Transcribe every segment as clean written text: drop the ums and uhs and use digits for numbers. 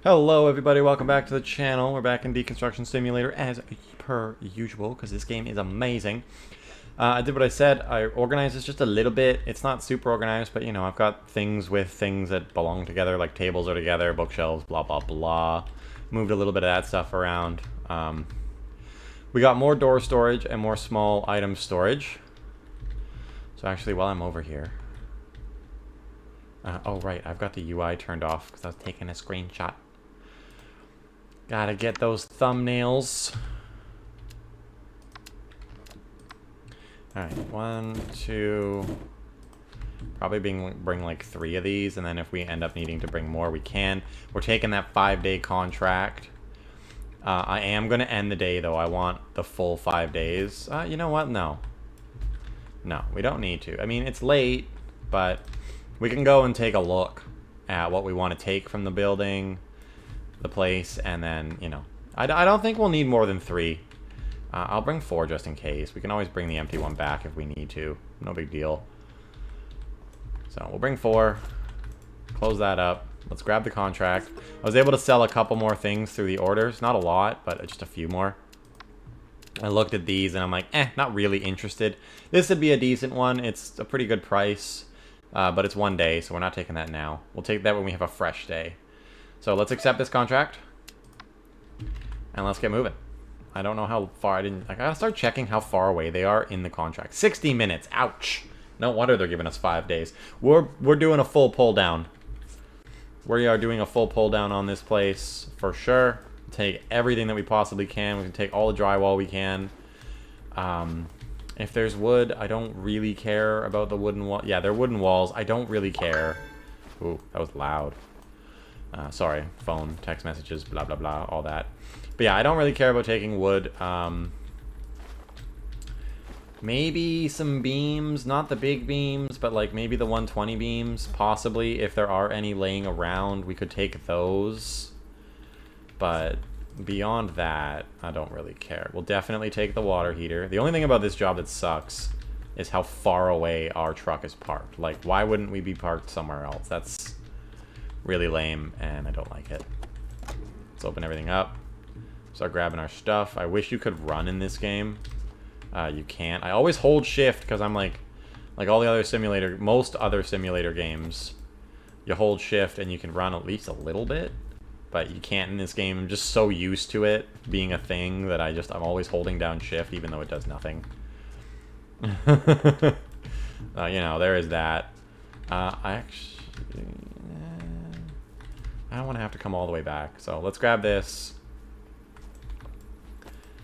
Hello everybody, welcome back to the channel. We're back in Deconstruction Simulator as per usual, because this game is amazing. I did what I said. I organized this just a little bit. It's not super organized, but you know, I've got things with things that belong together, like tables are together, bookshelves, blah blah blah. Moved a little bit of that stuff around. We got more door storage and more small item storage. So actually, while I'm over here... oh right, I've got the UI turned off because I was taking a screenshot. Gotta get those thumbnails. Alright, 1, 2... Probably bring like 3 of these, and then if we end up needing to bring more, we can. We're taking that 5-day contract. I am going to end the day, though. I want the full 5 days. You know what? No. No, we don't need to. I mean, it's late, but we can go and take a look at what we want to take from the building, the place, and then, you know, I don't think we'll need more than 3. I'll bring 4 just in case. We can always bring the empty one back if we need to. No big deal. So we'll bring 4. Close that up. Let's grab the contract. I was able to sell a couple more things through the orders. Not a lot, but just a few more. I looked at these and I'm like, not really interested. This would be a decent one. It's a pretty good price, but it's 1 day, so we're not taking that now. We'll take that when we have a fresh day. So let's accept this contract, and let's get moving. I don't know how far I gotta start checking how far away they are in the contract. 60 minutes. Ouch. No wonder they're giving us 5 days. We're doing a full pull down. We are doing a full pull down on this place for sure. Take everything that we possibly can. We can take all the drywall we can. If there's wood, I don't really care about the wooden wall. Yeah, they're wooden walls. I don't really care. Ooh, that was loud. Sorry, phone, text messages, blah, blah, blah, all that. But yeah, I don't really care about taking wood. Maybe some beams, not the big beams, but like maybe the 120 beams, possibly. If there are any laying around, we could take those. But beyond that, I don't really care. We'll definitely take the water heater. The only thing about this job that sucks is how far away our truck is parked. Like, why wouldn't we be parked somewhere else? That's really lame, and I don't like it. Let's open everything up. Start grabbing our stuff. I wish you could run in this game. You can't. I always hold shift because I'm like all the other simulator, most other simulator games, you hold shift and you can run at least a little bit, but you can't in this game. I'm just so used to it being a thing that I'm always holding down shift even though it does nothing. You know, there is that. I don't want to have to come all the way back, so let's grab this.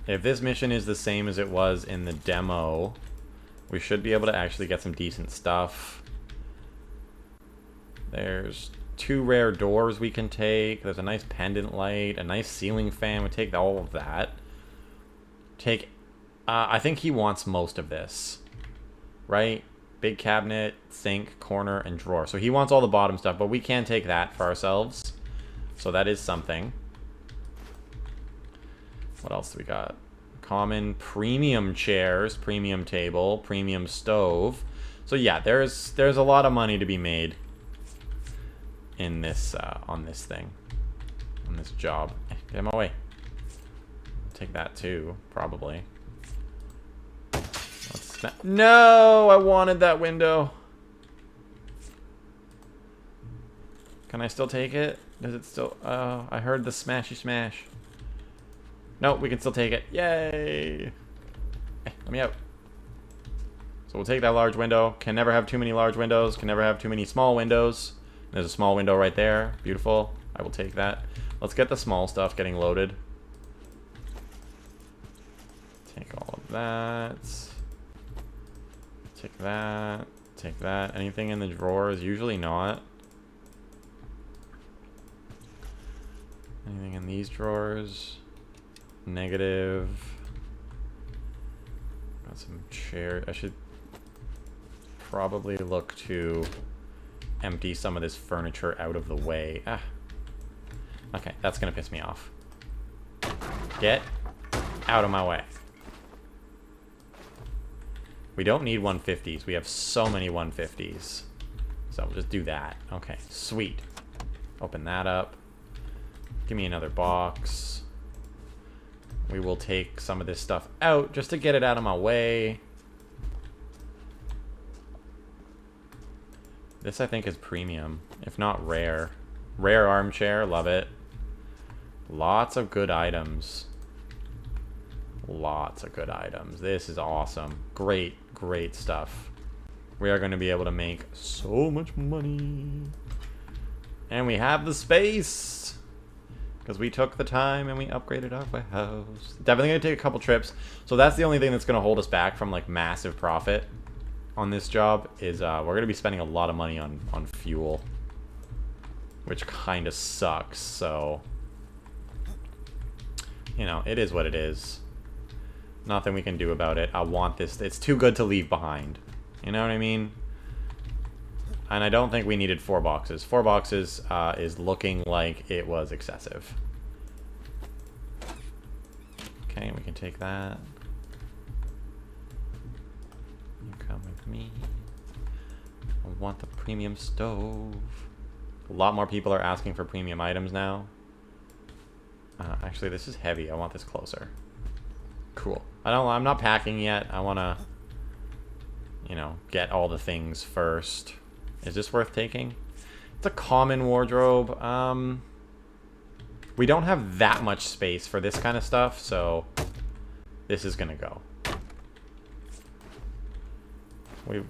If this mission is the same as it was in the demo, we should be able to actually get some decent stuff. There's 2 rare doors we can take. There's a nice pendant light, a nice ceiling fan. We take all of that. Take, I think he wants most of this, right? Big cabinet, sink, corner, and drawer. So he wants all the bottom stuff, but we can take that for ourselves. So that is something. What else do we got? Common premium chairs, premium table, premium stove. So yeah, there's a lot of money to be made in this on this thing, on this job. Get in my way. Take that too, probably. No, I wanted that window. Can I still take it? Does it still? I heard the smashy smash. No, we can still take it. Yay! Let me out. So we'll take that large window. Can never have too many large windows. Can never have too many small windows. There's a small window right there. Beautiful. I will take that. Let's get the small stuff getting loaded. Take all of that. Take that. Take that. Anything in the drawers? Usually not. Anything in these drawers? Negative. Got some chairs. I should probably look to empty some of this furniture out of the way. Okay, that's gonna piss me off. Get out of my way. We don't need 150s. We have so many 150s. So we'll just do that. Okay, sweet. Open that up. Give me another box. We will take some of this stuff out just to get it out of my way. This, I think, is premium, if not rare. Rare armchair, love it. Lots of good items. Lots of good items. This is awesome. Great, great stuff. We are going to be able to make so much money. And we have the space. Because we took the time and we upgraded our warehouse. Definitely going to take a couple trips. So that's the only thing that's going to hold us back from like massive profit on this job is we're going to be spending a lot of money on fuel. Which kind of sucks. So, you know, it is what it is. Nothing we can do about it. I want this. It's too good to leave behind. You know what I mean? And I don't think we needed 4 boxes. 4 boxes is looking like it was excessive. Okay, we can take that. You come with me. I want the premium stove. A lot more people are asking for premium items now. Actually, this is heavy. I want this closer. Cool. I'm not packing yet. I want to, you know, get all the things first. Is this worth taking? It's a common wardrobe. We don't have that much space for this kind of stuff, so this is going to go.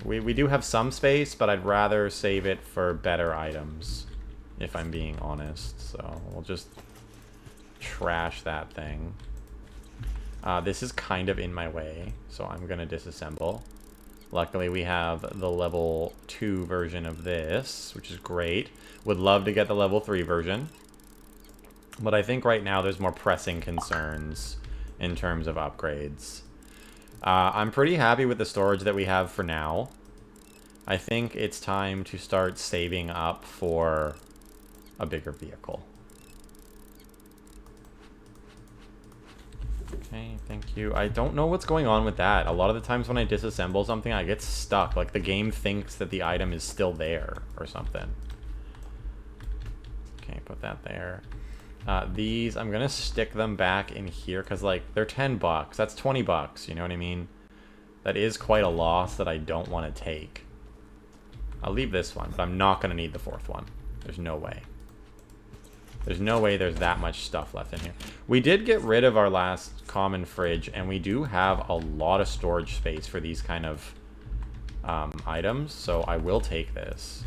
We do have some space, but I'd rather save it for better items, if I'm being honest. So we'll just trash that thing. This is kind of in my way, so I'm going to disassemble. Luckily, we have the level 2 version of this, which is great. Would love to get the level 3 version. But I think right now there's more pressing concerns in terms of upgrades. I'm pretty happy with the storage that we have for now. I think it's time to start saving up for a bigger vehicle. Okay, thank you. I don't know what's going on with that. A lot of the times when I disassemble something, I get stuck. Like, the game thinks that the item is still there or something. Okay, put that there. These, I'm going to stick them back in here because, like, they're 10 bucks. That's 20 bucks, you know what I mean? That is quite a loss that I don't want to take. I'll leave this one, but I'm not going to need the 4th one. There's no way. There's no way there's that much stuff left in here. We did get rid of our last common fridge, and we do have a lot of storage space for these kind of items, so I will take this.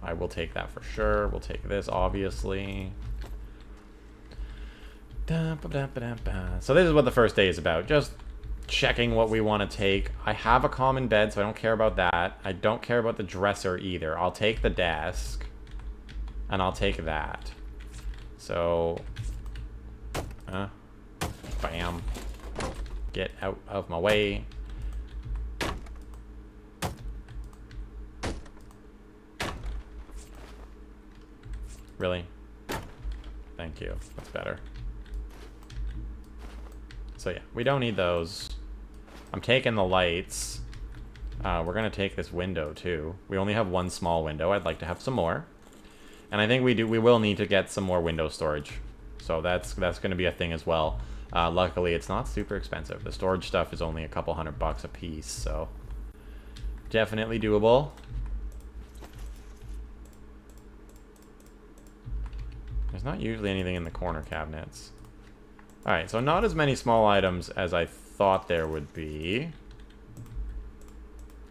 I will take that for sure. We'll take this, obviously. So this is what the first day is about. Just checking what we want to take. I have a common bed, so I don't care about that. I don't care about the dresser either. I'll take the desk. And I'll take that. So... bam. Get out of my way. Really? Thank you. That's better. So yeah, we don't need those. I'm taking the lights. We're going to take this window too. We only have one small window. I'd like to have some more. And I think we will need to get some more window storage. So that's going to be a thing as well. Luckily, it's not super expensive. The storage stuff is only a couple $100 a piece, so definitely doable. There's not usually anything in the corner cabinets. Alright, so not as many small items as I thought there would be.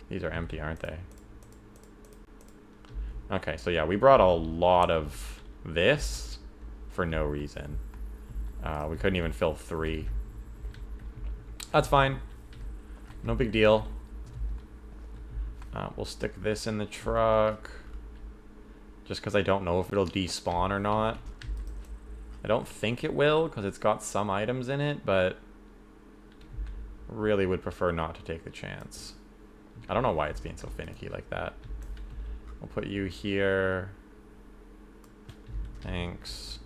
These are empty, aren't they? Okay, so yeah, we brought a lot of this for no reason. We couldn't even fill 3. That's fine. No big deal. We'll stick this in the truck. Just because I don't know if it'll despawn or not. I don't think it will, because it's got some items in it, but really would prefer not to take the chance. I don't know why it's being so finicky like that. We'll put you here. Thanks.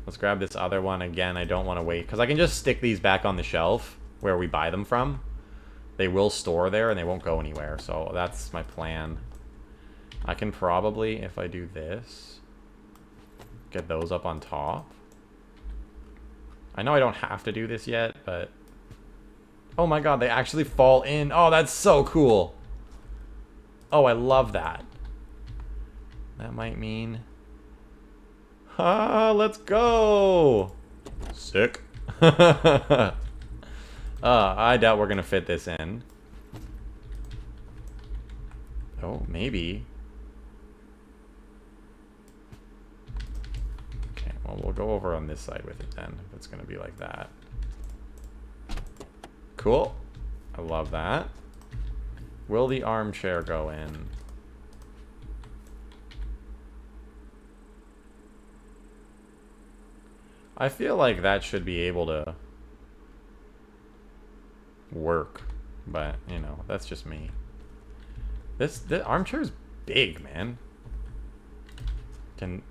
Let's grab this other one. Again, I don't want to wait, because I can just stick these back on the shelf where we buy them from. They will store there, and they won't go anywhere, so that's my plan. I can probably, if I do this... get those up on top. I know I don't have to do this yet, but... Oh my god, they actually fall in. Oh, that's so cool. Oh, I love that. That might mean... Ah, let's go! Sick. I doubt we're gonna fit this in. Oh, maybe. Okay, well, we'll go over on this side with it then, if it's gonna be like that. Cool. I love that. Will the armchair go in? I feel like that should be able to work, but, you know, that's just me. This armchair's big, man.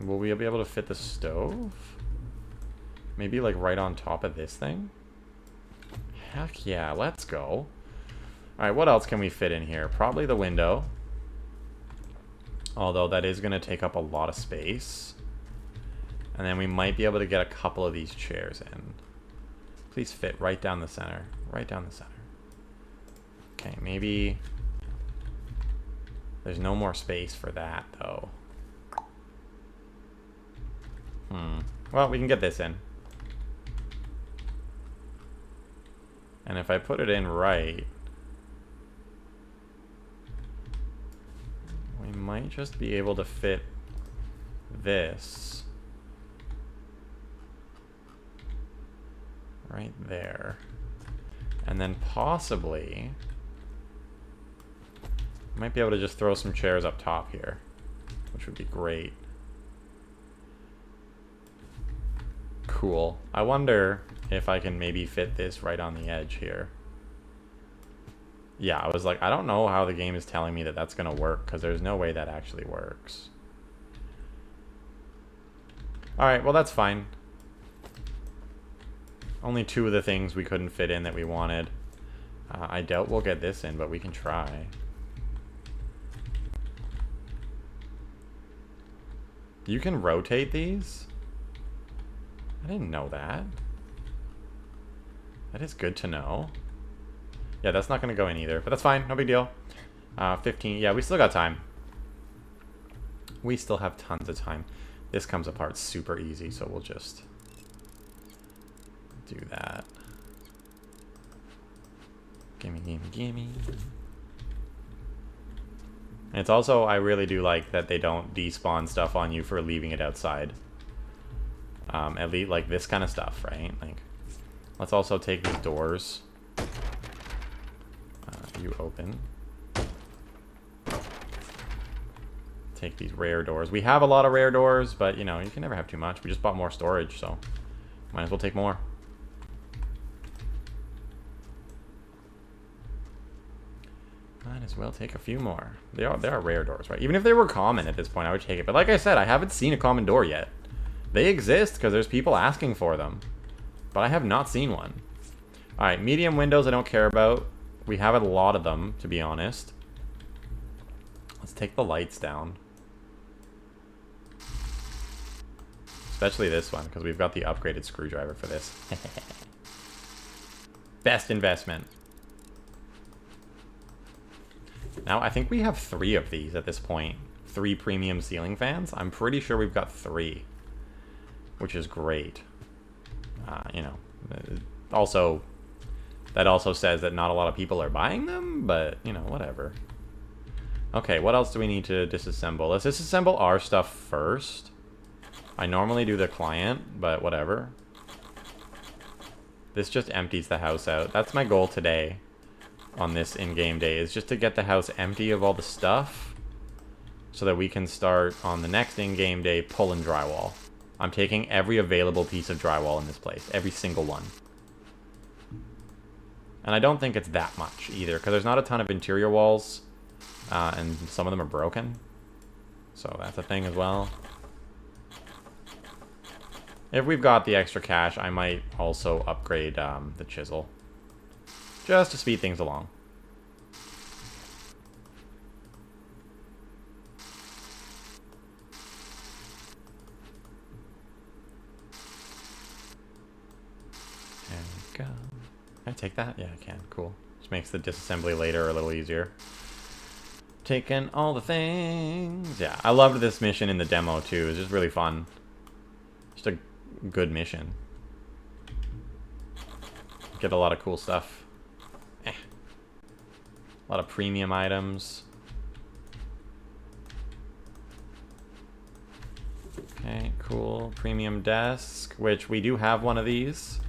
Will we be able to fit the stove? Maybe, like, right on top of this thing? Heck yeah, let's go. Alright, what else can we fit in here? Probably the window. Although that is going to take up a lot of space. And then we might be able to get a couple of these chairs in. Please fit right down the center. Right down the center. Okay, maybe... There's no more space for that, though. Well, we can get this in. And if I put it in right... We might just be able to fit this right there. And then possibly might be able to just throw some chairs up top here, which would be great. Cool. I wonder if I can maybe fit this right on the edge here. Yeah, I was like, I don't know how the game is telling me that that's going to work, because there's no way that actually works. Alright, well that's fine. Only two of the things we couldn't fit in that we wanted. I doubt we'll get this in, but we can try. You can rotate these? I didn't know that. That is good to know. Yeah, that's not going to go in either, but that's fine. No big deal. 15. Yeah, we still got time. We still have tons of time. This comes apart super easy, so we'll just do that. Gimme, gimme, gimme. And it's also, I really do like that they don't despawn stuff on you for leaving it outside. At least, like, this kind of stuff, right? Like, let's also take these doors. You open. Take these rare doors. We have a lot of rare doors, but, you know, you can never have too much. We just bought more storage, so might as well take more. Might as well take a few more. They are rare doors, right? Even if they were common at this point, I would take it. But like I said, I haven't seen a common door yet. They exist because there's people asking for them. But I have not seen one. Alright, medium windows I don't care about. We have a lot of them, to be honest. Let's take the lights down. Especially this one, because we've got the upgraded screwdriver for this. Best investment. Now, I think we have 3 of these at this point. 3 premium ceiling fans. I'm pretty sure we've got 3. Which is great. You know, also, that also says that not a lot of people are buying them, but, you know, whatever. Okay, what else do we need to disassemble? Let's disassemble our stuff first. I normally do the client, but whatever. This just empties the house out. That's my goal today on this in-game day, is just to get the house empty of all the stuff so that we can start on the next in-game day pulling drywall. I'm taking every available piece of drywall in this place. Every single one. And I don't think it's that much either, because there's not a ton of interior walls. And some of them are broken. So that's a thing as well. If we've got the extra cash, I might also upgrade the chisel. Just to speed things along. go. Can I take that? Yeah, I can. Cool. Just makes the disassembly later a little easier. Taking all the things. Yeah, I loved this mission in the demo too. It was just really fun. Just a good mission. Get a lot of cool stuff. A lot of premium items. Okay, cool. Premium desk, which we do have one of these.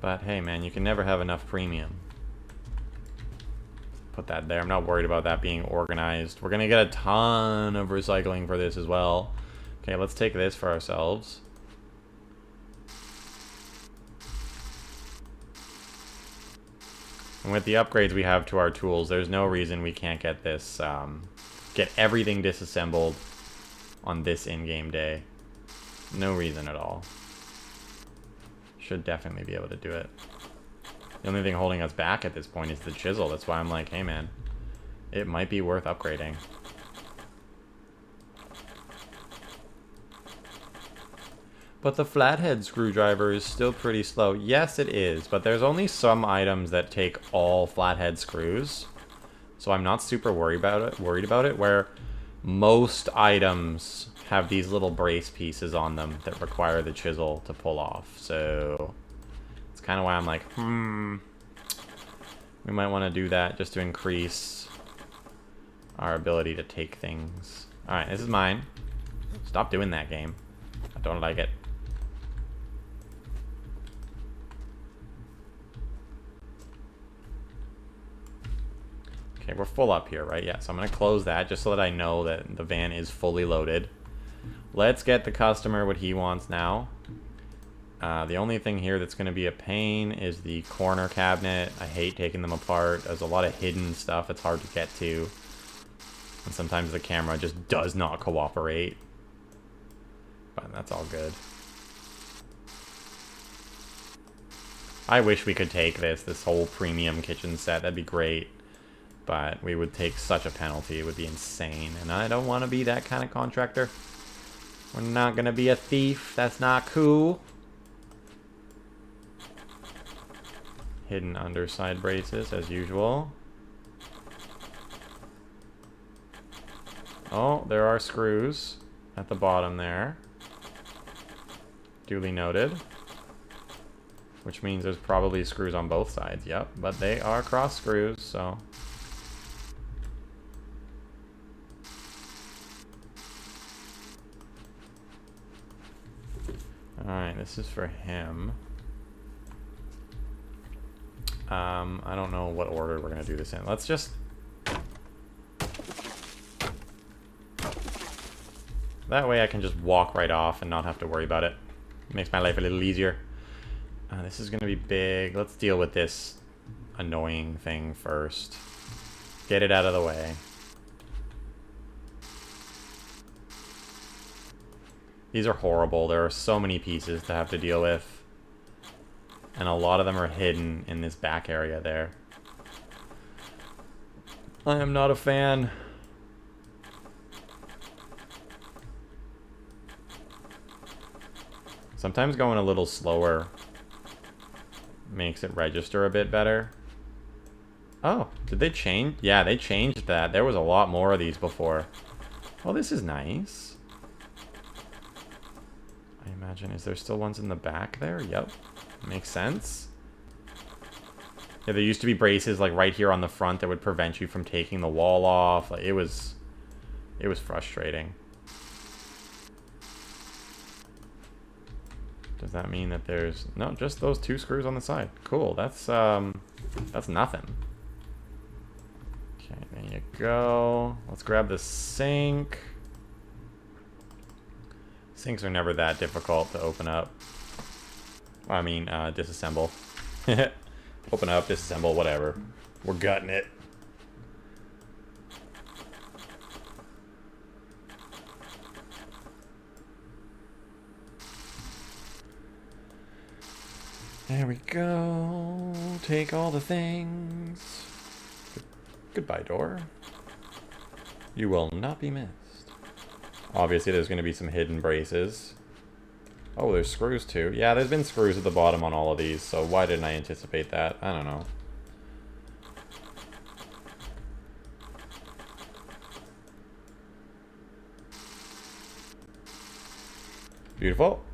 But hey man, you can never have enough premium. Put that there. I'm not worried about that being organized. We're gonna get a ton of recycling for this as well. Okay, let's take this for ourselves. And with the upgrades we have to our tools, there's no reason we can't get this, get everything disassembled on this in-game day. No reason at all. Should definitely be able to do it. The only thing holding us back at this point is the chisel. That's why I'm like, hey man, it might be worth upgrading. But the flathead screwdriver is still pretty slow. Yes, it is, but there's only some items that take all flathead screws. So I'm not super worried about it, where most items have these little brace pieces on them that require the chisel to pull off. So it's kind of why I'm like, we might want to do that just to increase our ability to take things. Alright, this is mine. Stop doing that, game. I don't like it. Okay, we're full up here, right? Yeah, so I'm going to close that just so that I know that the van is fully loaded. Let's get the customer what he wants now. The only thing here that's going to be a pain is the corner cabinet. I hate taking them apart. There's a lot of hidden stuff it's hard to get to. And sometimes the camera just does not cooperate. But that's all good. I wish we could take this whole premium kitchen set. That'd be great. But we would take such a penalty. It would be insane. And I don't want to be that kind of contractor. We're not going to be a thief. That's not cool. Hidden underside braces, as usual. Oh, there are screws at the bottom there. Duly noted. Which means there's probably screws on both sides. Yep, but they are cross screws, so... Alright, this is for him. I don't know what order we're going to do this in. Let's just... That way I can just walk right off and not have to worry about it. Makes my life a little easier. This is going to be big. Let's deal with this annoying thing first. Get it out of the way. These are horrible. There are so many pieces to have to deal with. And a lot of them are hidden in this back area there. I am not a fan. Sometimes going a little slower makes it register a bit better. Oh, did they change? Yeah, they changed that. There was a lot more of these before. Oh, this is nice. I imagine, is there still ones in the back there? Yep. Makes sense. Yeah, there used to be braces like right here on the front that would prevent you from taking the wall off. Like, it was frustrating. Does that mean that there's no, just those two screws on the side? Cool. That's nothing. Okay, there you go. Let's grab the sink. Sinks are never that difficult to open up. I mean, disassemble. Open up, disassemble, whatever. We're gutting it. There we go. Take all the things. Goodbye, door. You will not be missed. Obviously, there's going to be some hidden braces. Oh, there's screws too. Yeah, there's been screws at the bottom on all of these, so why didn't I anticipate that? I don't know. Beautiful.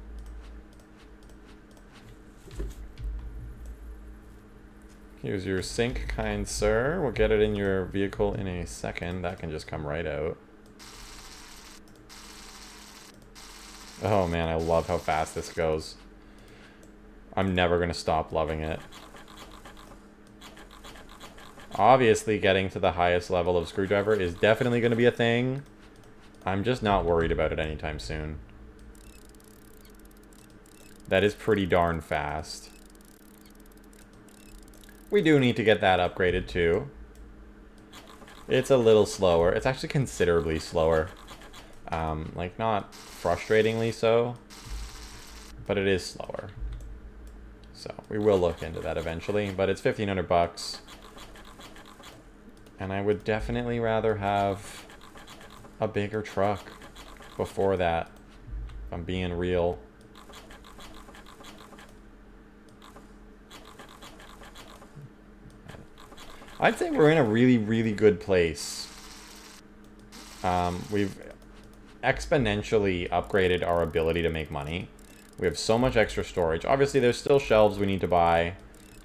Here's your sink, kind sir. We'll get it in your vehicle in a second. That can just come right out. Oh man, I love how fast this goes. I'm never going to stop loving it. Obviously, getting to the highest level of screwdriver is definitely going to be a thing. I'm just not worried about it anytime soon. That is pretty darn fast. We do need to get that upgraded too. It's a little slower. It's actually considerably slower. Like, not frustratingly so, but it is slower. So, we will look into that eventually, but it's 1,500 bucks. And I would definitely rather have a bigger truck before that, if I'm being real. I'd say we're in a really, really good place. We've exponentially upgraded our ability to make money. We have so much extra storage. Obviously, there's still shelves we need to buy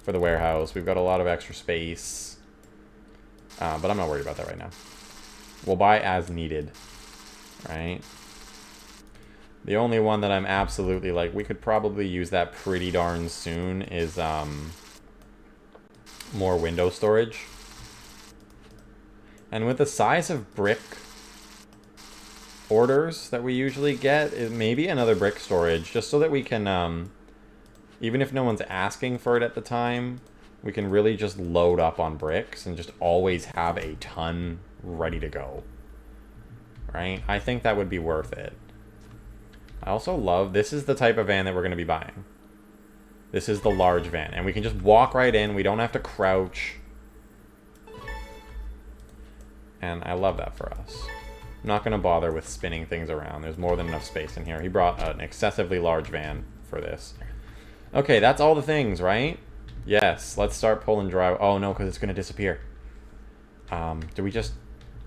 for the warehouse. We've got a lot of extra space. But I'm not worried about that right now. We'll buy as needed, right? The only one that I'm absolutely like, we could probably use that pretty darn soon is more window storage. And with the size of brick orders that we usually get, maybe another brick storage, just so that we can, even if no one's asking for it at the time, we can really just load up on bricks and just always have a ton ready to go. Right? I think that would be worth it. I also love, this is the type of van that we're going to be buying. This is the large van. And we can just walk right in. We don't have to crouch. And I love that for us. I'm not going to bother with spinning things around. There's more than enough space in here. He brought an excessively large van for this. Okay, that's all the things, right? Yes, let's start pulling drive. Oh, no, because it's going to disappear. Do we just...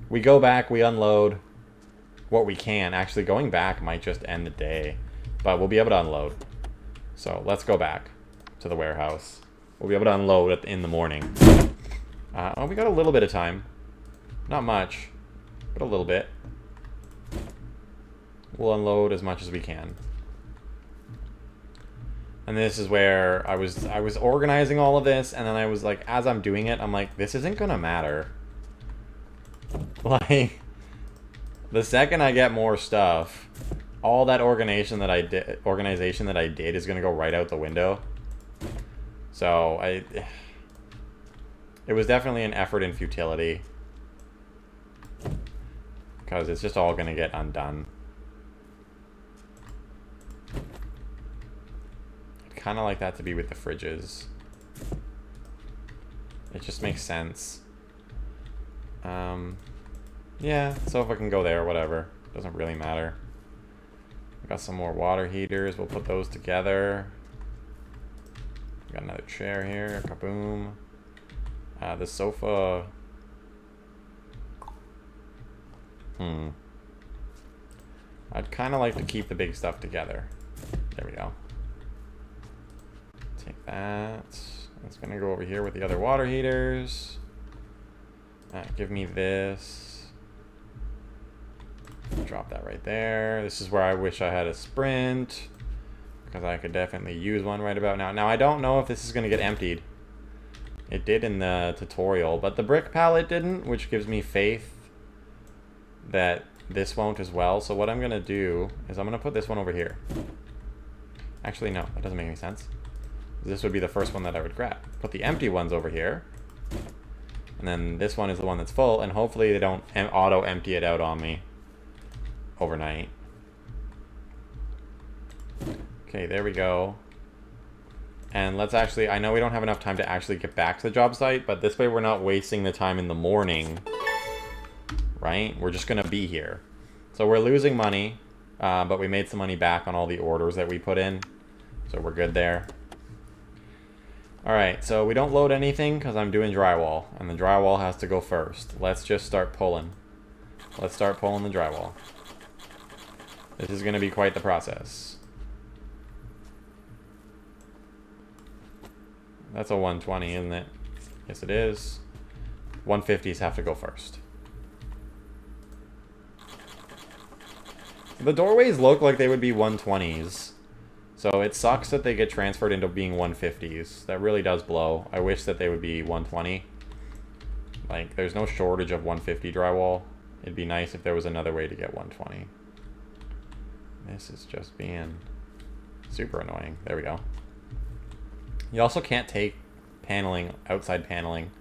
We go back, we unload what we can. Actually, going back might just end the day. But we'll be able to unload. So, let's go back to the warehouse. We'll be able to unload it in the morning. Oh, we got a little bit of time. Not much, but a little bit. We'll unload as much as we can. And this is where I was organizing all of this, and then I was like, as I'm doing it, I'm like, this isn't gonna matter. Like, the second I get more stuff, all that organization that I did is gonna go right out the window. So it was definitely an effort in futility, because it's just all gonna get undone. Kind of like that to be with the fridges. It just makes sense. Yeah, so if I can go there, whatever. Doesn't really matter. Got some more water heaters. We'll put those together. Got another chair here. Kaboom. The sofa. I'd kind of like to keep the big stuff together. There we go. Take that. It's going to go over here with the other water heaters. Give me this. Drop that right there. This is where I wish I had a sprint, because I could definitely use one right about now. Now, I don't know if this is going to get emptied. It did in the tutorial, but the brick pallet didn't, which gives me faith that this won't as well. So what I'm going to do is I'm going to put this one over here. Actually, no, that doesn't make any sense. This would be the first one that I would grab. Put the empty ones over here. And then this one is the one that's full, and hopefully they don't auto-empty it out on me overnight. Okay, there we go. And let's actually, I know we don't have enough time to actually get back to the job site, but this way we're not wasting the time in the morning, right? We're just gonna be here. So we're losing money. But we made some money back on all the orders that we put in. So we're good there. Alright, so we don't load anything because I'm doing drywall. And the drywall has to go first. Let's just start pulling. Let's start pulling the drywall. This is going to be quite the process. That's a 120, isn't it? Yes, it is. 150s have to go first. The doorways look like they would be 120s. So it sucks that they get transferred into being 150s. That really does blow. I wish that they would be 120. Like, there's no shortage of 150 drywall. It'd be nice if there was another way to get 120. This is just being super annoying. There we go. You also can't take paneling, outside paneling.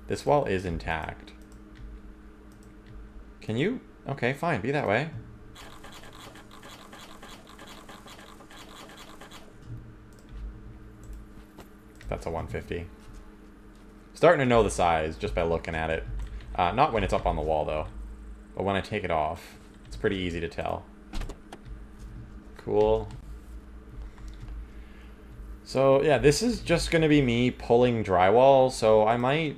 This wall is intact. Can you? Okay, fine. Be that way. That's a 150. Starting to know the size just by looking at it. Not when it's up on the wall, though. But when I take it off, it's pretty easy to tell. Cool. So, yeah, this is just going to be me pulling drywall, so I might...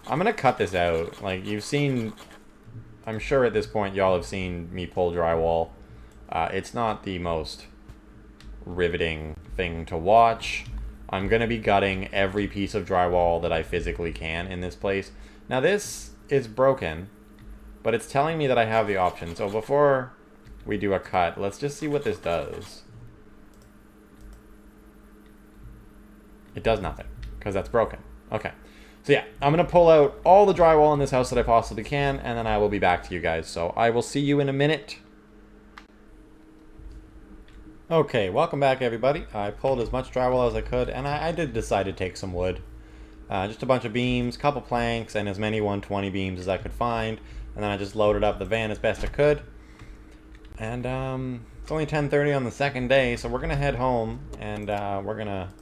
I'm going to cut this out. Like, you've seen... I'm sure at this point y'all have seen me pull drywall. It's not the most riveting thing to watch. I'm going to be gutting every piece of drywall that I physically can in this place. Now, this is broken, but it's telling me that I have the option. So before we do a cut, let's just see what this does. It does nothing, because that's broken. Okay. So yeah, I'm going to pull out all the drywall in this house that I possibly can, and then I will be back to you guys. So I will see you in a minute. Okay, welcome back everybody. I pulled as much drywall as I could, and I did decide to take some wood. Just a bunch of beams, couple planks, and as many 120 beams as I could find. And then I just loaded up the van as best I could. And it's only 10:30 on the second day, so we're gonna head home, and we're gonna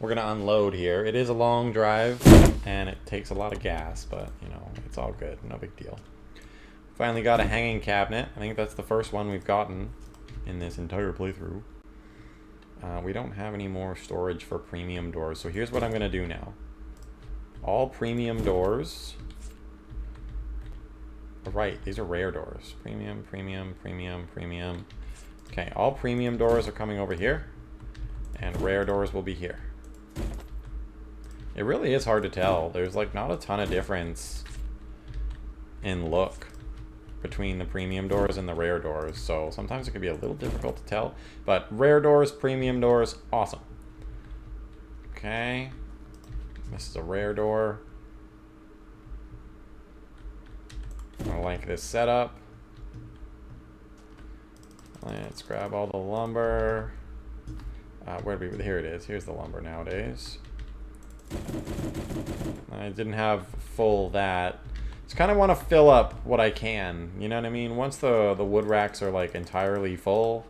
unload here. It is a long drive, and it takes a lot of gas, but you know, it's all good, no big deal. Finally got a hanging cabinet. I think that's the first one we've gotten in this entire playthrough. We don't have any more storage for premium doors, so here's what I'm gonna do now. All premium doors. Right, these are rare doors. Premium, premium, premium, premium. Okay, all premium doors are coming over here, and rare doors will be here. It really is hard to tell. There's like not a ton of difference in look between the premium doors and the rare doors, so sometimes it can be a little difficult to tell, but rare doors, premium doors, awesome. Okay, this is a rare door. I like this setup. Let's grab all the lumber. Where do we? Here it is. Here's the lumber nowadays. I didn't have full that. Just kind of want to fill up what I can. You know what I mean? Once the wood racks are like entirely full,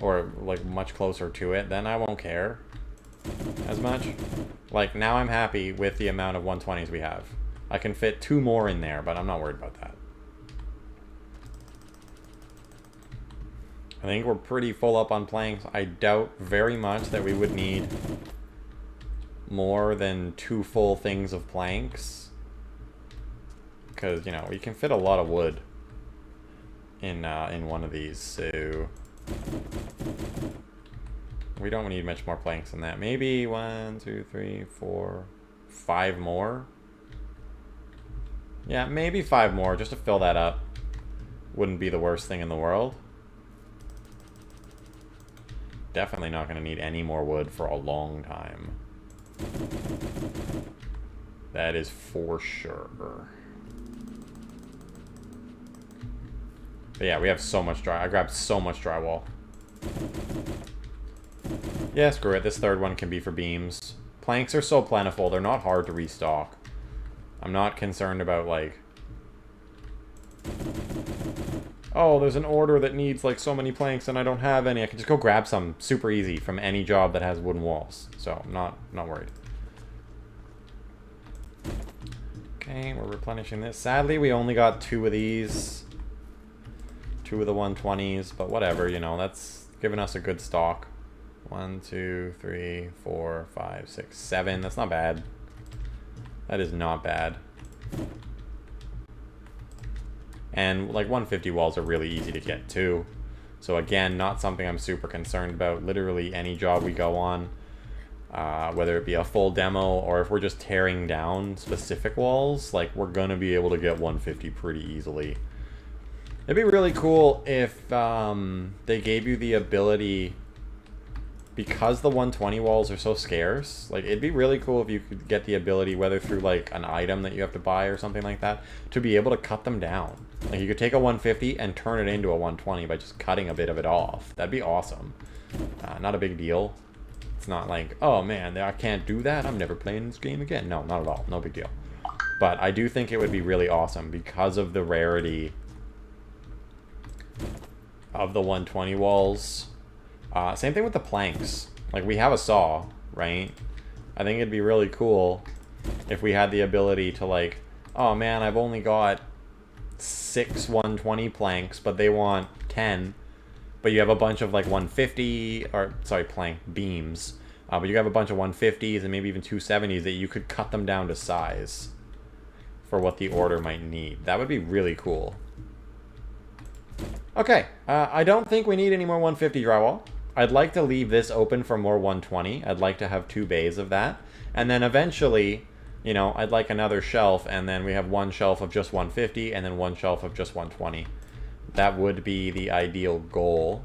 or like much closer to it, then I won't care as much. Like now I'm happy with the amount of 120s we have. I can fit 2 more in there, but I'm not worried about that. I think we're pretty full up on planks. I doubt very much that we would need more than 2 full things of planks. Because, you know, we can fit a lot of wood in one of these, so we don't need much more planks than that. Maybe 1, 2, 3, 4, 5 more. Yeah, maybe 5 more just to fill that up. Wouldn't be the worst thing in the world. Definitely not going to need any more wood for a long time. That is for sure. But yeah, we have so much I grabbed so much drywall. Yeah, screw it. This third one can be for beams. Planks are so plentiful. They're not hard to restock. I'm not concerned about, like... oh, there's an order that needs, like, so many planks and I don't have any. I can just go grab some super easy from any job that has wooden walls. So, I'm not worried. Okay, we're replenishing this. Sadly, we only got 2 of these. 2 of the 120s, but whatever, you know, that's giving us a good stock. 1, 2, 3, 4, 5, 6, 7. That's not bad. That is not bad. And like 150 walls are really easy to get too. So again, not something I'm super concerned about. Literally any job we go on, whether it be a full demo or if we're just tearing down specific walls, like we're gonna be able to get 150 pretty easily. It'd be really cool if they gave you the ability, because the 120 walls are so scarce, like it'd be really cool if you could get the ability, whether through like an item that you have to buy or something like that, to be able to cut them down. Like you could take a 150 and turn it into a 120 by just cutting a bit of it off. That'd be awesome. Not a big deal. It's not like, oh man, I can't do that, I'm never playing this game again. No, not at all. No big deal. But I do think it would be really awesome because of the rarity of the 120 walls. Same thing with the planks. Like, we have a saw, right? I think it'd be really cool if we had the ability to, like, oh man, I've only got 6 120 planks, but they want 10. But you have a bunch of, like, 150, or, sorry, plank beams. But you have a bunch of 150s and maybe even 270s that you could cut them down to size for what the order might need. That would be really cool. Okay, I don't think we need any more 150 drywall. I'd like to leave this open for more 120. I'd like to have 2 bays of that. And then eventually, you know, I'd like another shelf, and then we have 1 shelf of just 150, and then 1 shelf of just 120. That would be the ideal goal.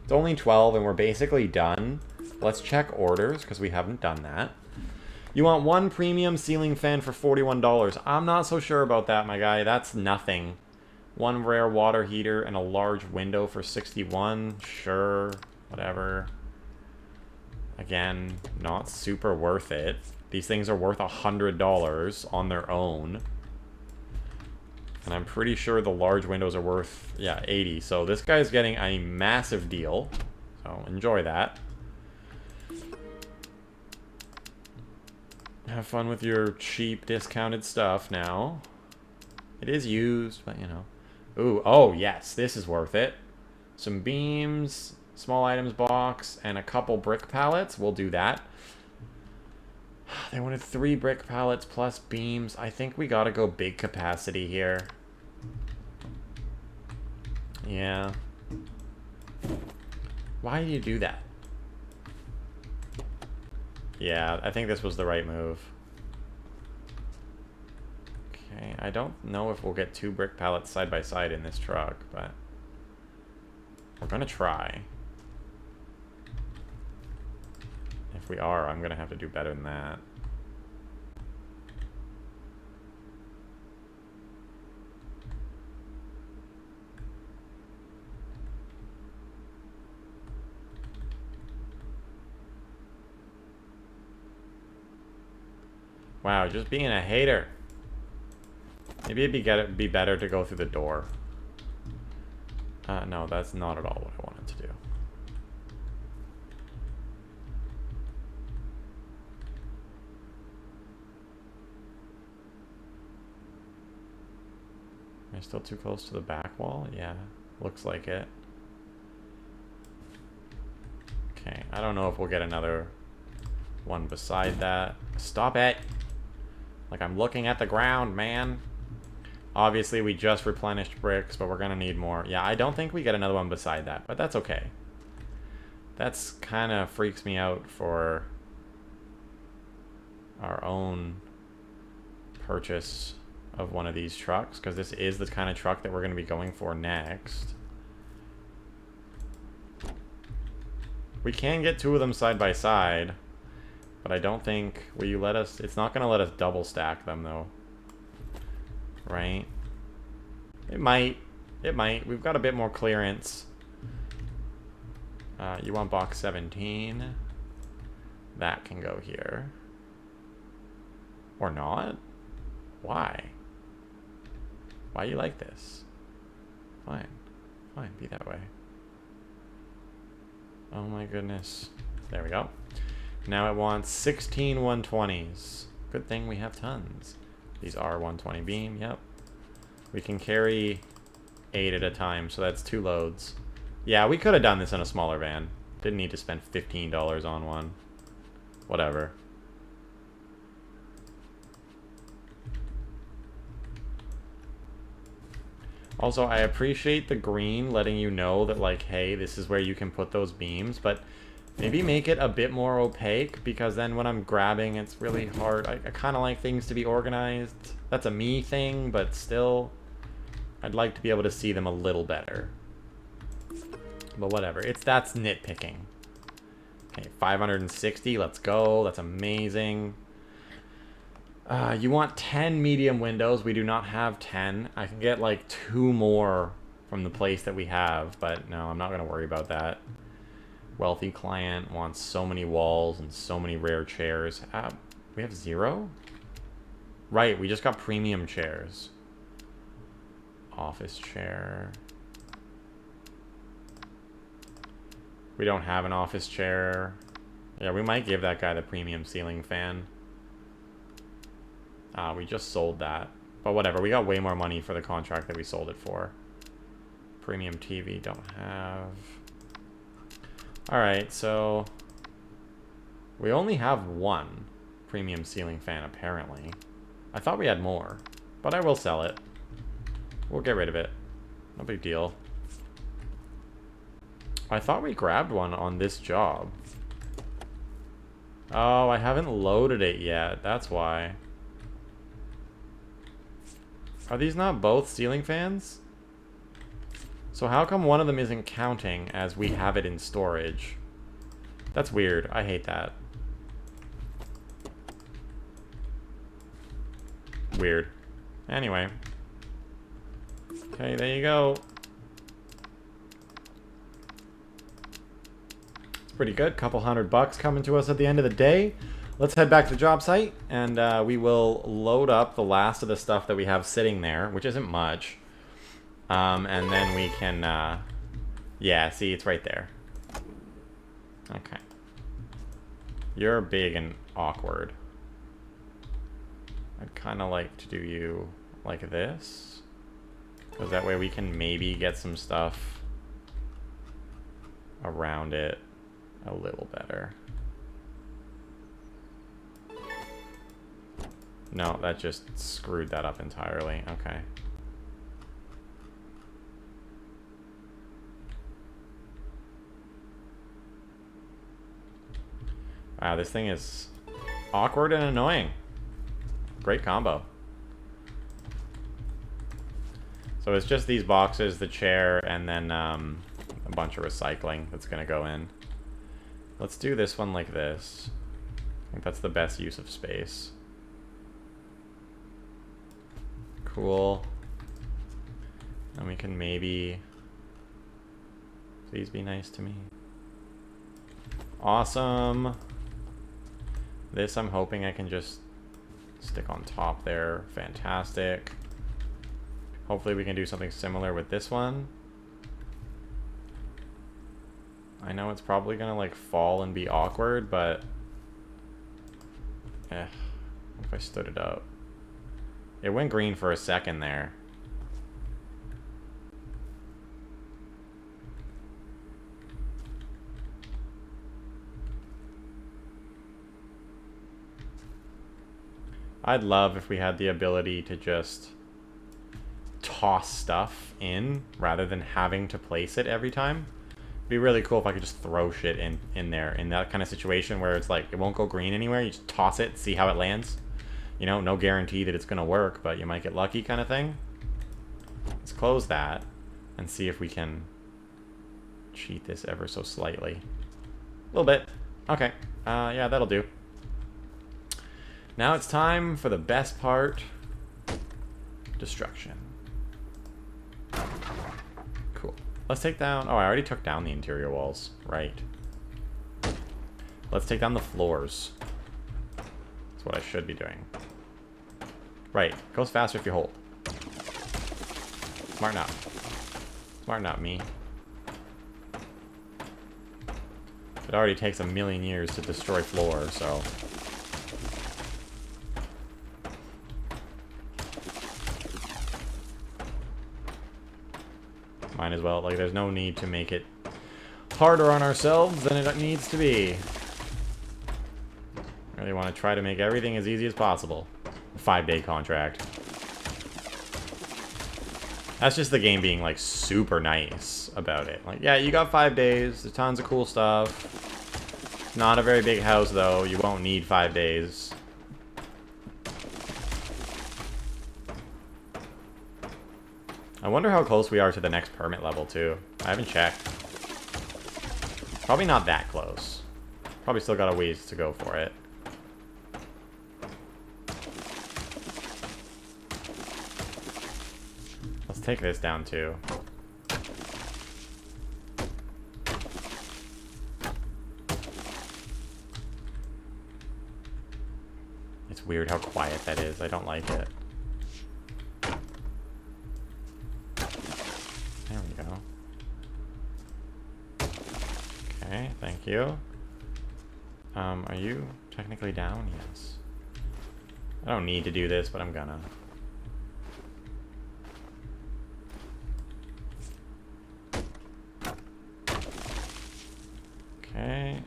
It's only 12, and we're basically done. Let's check orders, because we haven't done that. You want 1 premium ceiling fan for $41. I'm not so sure about that, my guy. That's nothing. 1 rare water heater and a large window for 61. Sure. Whatever. Again, not super worth it. These things are worth $100 on their own. And I'm pretty sure the large windows are worth, yeah, 80. So this guy's getting a massive deal. So enjoy that. Have fun with your cheap discounted stuff now. It is used, but you know. Ooh, oh yes, this is worth it. Some beams, small items box, and a couple brick pallets. We'll do that. They wanted 3 brick pallets plus beams. I think we gotta go big capacity here. Yeah. Why do you do that? Yeah, I think this was the right move. Okay, I don't know if we'll get 2 brick pallets side by side in this truck, but we're gonna try. If we are, I'm gonna have to do better than that. Wow, just being a hater. Maybe it'd be better to go through the door. No, that's not at all what I wanted to do. Am I still too close to the back wall? Yeah, looks like it. Okay, I don't know if we'll get another one beside that. Stop it! Like, I'm looking at the ground, man. Obviously, we just replenished bricks, but we're gonna need more. Yeah, I don't think we get another one beside that, but that's okay. That's kind of freaks me out for our own purchase of one of these trucks, because this is the kind of truck that we're going to be going for next. We can get 2 of them side by side, but I don't think, will you let us, it's not going to let us double stack them though. Right? It might. It might. We've got a bit more clearance. You want box 17. That can go here. Or not? Why? Why you like this? Fine. Fine, be that way. Oh my goodness. There we go. Now it wants 16 120s. Good thing we have tons. These are 120 beam, yep. We can carry 8 at a time, so that's 2 loads. Yeah, we could have done this in a smaller van. Didn't need to spend $15 on one. Whatever. Also, I appreciate the green letting you know that, like, hey, this is where you can put those beams, but maybe make it a bit more opaque, because then when I'm grabbing, it's really hard. I kind of like things to be organized. That's a me thing, but still, I'd like to be able to see them a little better. But whatever. That's nitpicking. Okay, 560. Let's go. That's amazing. You want 10 medium windows. We do not have 10. I can get like 2 more from the place that we have, but no, I'm not going to worry about that. Wealthy client wants so many walls and so many rare chairs. We have 0? Right, we just got premium chairs. Office chair. We don't have an office chair. Yeah, we might give that guy the premium ceiling fan. We just sold that. But whatever, we got way more money for the contract that we sold it for. Premium TV, don't have. Alright, so we only have 1 premium ceiling fan, apparently. I thought we had more, but I will sell it. We'll get rid of it. No big deal. I thought we grabbed one on this job. Oh, I haven't loaded it yet. That's why. Are these not both ceiling fans? So how come one of them isn't counting as we have it in storage? That's weird. I hate that. Weird. Anyway. Okay, there you go. It's pretty good. Couple $100 coming to us at the end of the day. Let's head back to the job site, and we will load up the last of the stuff that we have sitting there, which isn't much. And then we can, yeah, see, it's right there. Okay. You're big and awkward. I'd kind of like to do you like this, because that way we can maybe get some stuff around it a little better. No, that just screwed that up entirely. Okay. Wow, this thing is awkward and annoying. Great combo. So it's just these boxes, the chair, and then a bunch of recycling that's going to go in. Let's do this one like this. I think that's the best use of space. Cool. And we can maybe... Please be nice to me. Awesome. This I'm hoping I can just stick on top there. Fantastic. Hopefully we can do something similar with this one. I know it's probably gonna like fall and be awkward, but... what if I stood it up? It went green for a second there. I'd love if we had the ability to just toss stuff in rather than having to place it every time. It'd be really cool if I could just throw shit in there in that kind of situation where it's like it won't go green anywhere. You just toss it, see how it lands. You know, no guarantee that it's going to work, but you might get lucky kind of thing. Let's close that and see if we can cheat this ever so slightly. A little bit. Okay. Yeah, that'll do. Now it's time for the best part. Destruction. Cool. Let's take down... Oh, I already took down the interior walls. Right. Let's take down the floors. That's what I should be doing. Right. Goes faster if you hold. Smarten up. Smarten up, me. It already takes 1,000,000 years to destroy floor, so... Might as well. Like, there's no need to make it harder on ourselves than it needs to be. Really want to try to make everything as easy as possible. A 5-day contract. That's just the game being, like, super nice about it. Like, yeah, you got 5 days. There's tons of cool stuff. It's not a very big house, though. You won't need 5 days. I wonder how close we are to the next permit level, too. I haven't checked. Probably not that close. Probably still got a ways to go for it. Let's take this down, too. It's weird how quiet that is. I don't like it. There we go. Okay, thank you. Are you technically down? Yes. I don't need to do this, but I'm gonna. Okay.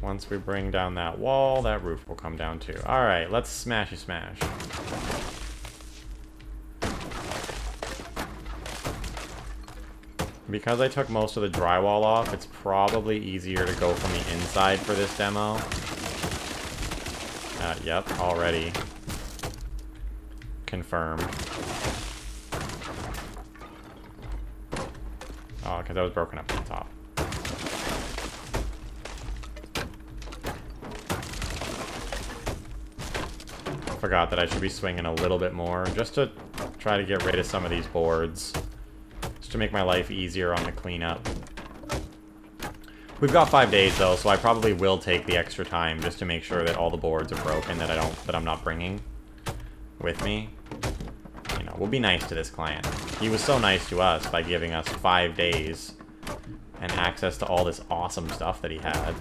Once we bring down that wall, that roof will come down too. Alright, let's smashy smash. Because I took most of the drywall off, it's probably easier to go from the inside for this demo. Yep, already confirmed. Oh, because I was broken up at the top. Forgot that I should be swinging a little bit more, just to try to get rid of some of these boards. Just to make my life easier on the cleanup. We've got 5 days though, so I probably will take the extra time just to make sure that all the boards are broken that I'm not bringing with me. You know, we'll be nice to this client. He was so nice to us by giving us 5 days and access to all this awesome stuff that he had.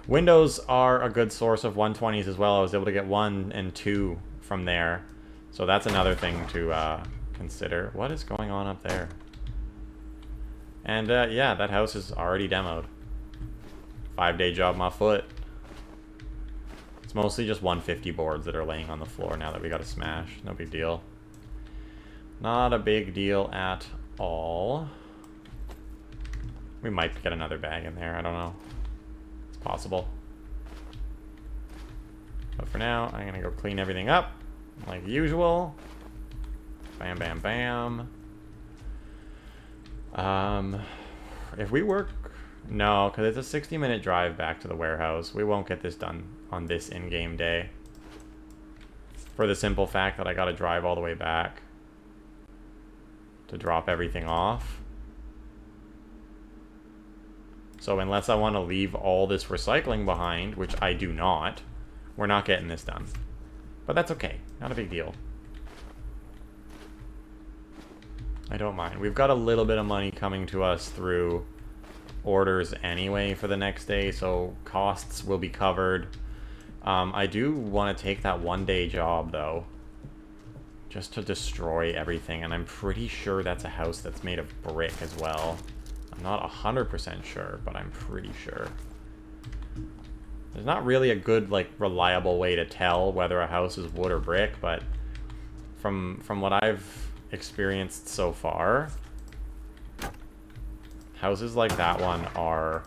Windows are a good source of 120s as well. I was able to get 1 and 2 from there. So that's another thing to consider. What is going on up there? And yeah, that house is already demoed. 5-day job my foot. It's mostly just 150 boards that are laying on the floor now that we got to smash. No big deal. Not a big deal at all. We might get another bag in there. I don't know. It's possible. But for now, I'm going to go clean everything up. Like usual. Bam, bam, bam. If we work... No, because it's a 60-minute drive back to the warehouse. We won't get this done on this in-game day. For the simple fact that I got to drive all the way back to drop everything off. So unless I want to leave all this recycling behind, which I do not, we're not getting this done. But that's okay. Not a big deal. I don't mind. We've got a little bit of money coming to us through orders anyway for the next day, so costs will be covered. I do want to take that 1-day job, though, just to destroy everything, and I'm pretty sure that's a house that's made of brick as well. I'm not 100% sure, but I'm pretty sure. There's not really a good, like, reliable way to tell whether a house is wood or brick, but from what I've experienced so far, houses like that one are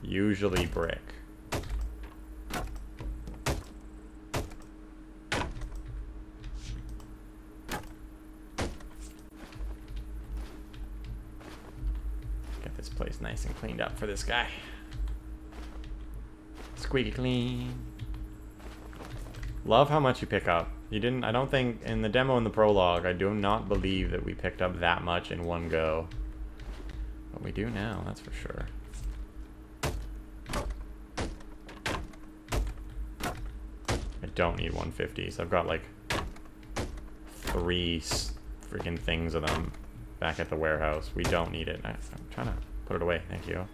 usually brick. Get this place nice and cleaned up for this guy. Squeaky clean. Love how much you pick up. You didn't, I don't think, in the demo and the prologue, I do not believe that we picked up that much in one go. But we do now, that's for sure. I don't need 150s. I've got like 3 freaking things of them back at the warehouse. We don't need it. I'm trying to put it away, thank you.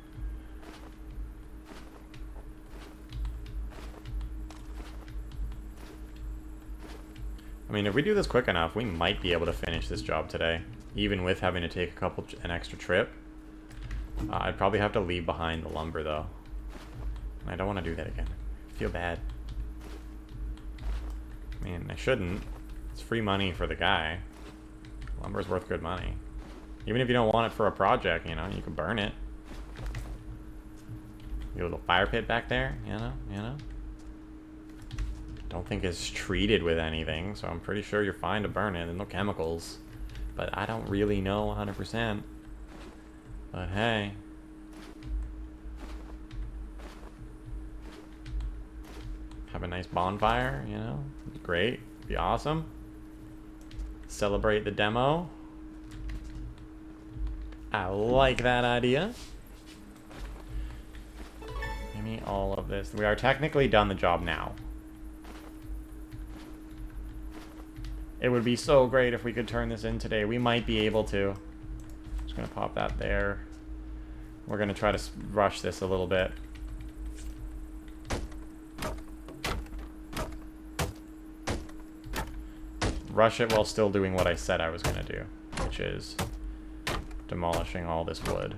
I mean, if we do this quick enough, we might be able to finish this job today, even with having to take an extra trip. I'd probably have to leave behind the lumber, though. And I don't want to do that again. I feel bad. I mean, I shouldn't. It's free money for the guy. Lumber's worth good money. Even if you don't want it for a project, you know, you can burn it. Your little fire pit back there, you know? Don't think it's treated with anything, so I'm pretty sure you're fine to burn it. There's no chemicals. But I don't really know 100%. But hey. Have a nice bonfire, you know? Great. Be awesome. Celebrate the demo. I like that idea. Give me all of this. We are technically done the job now. It would be so great if we could turn this in today. We might be able to. Just gonna pop that there. We're gonna try to rush this a little bit. Rush it while still doing what I said I was gonna do, which is demolishing all this wood.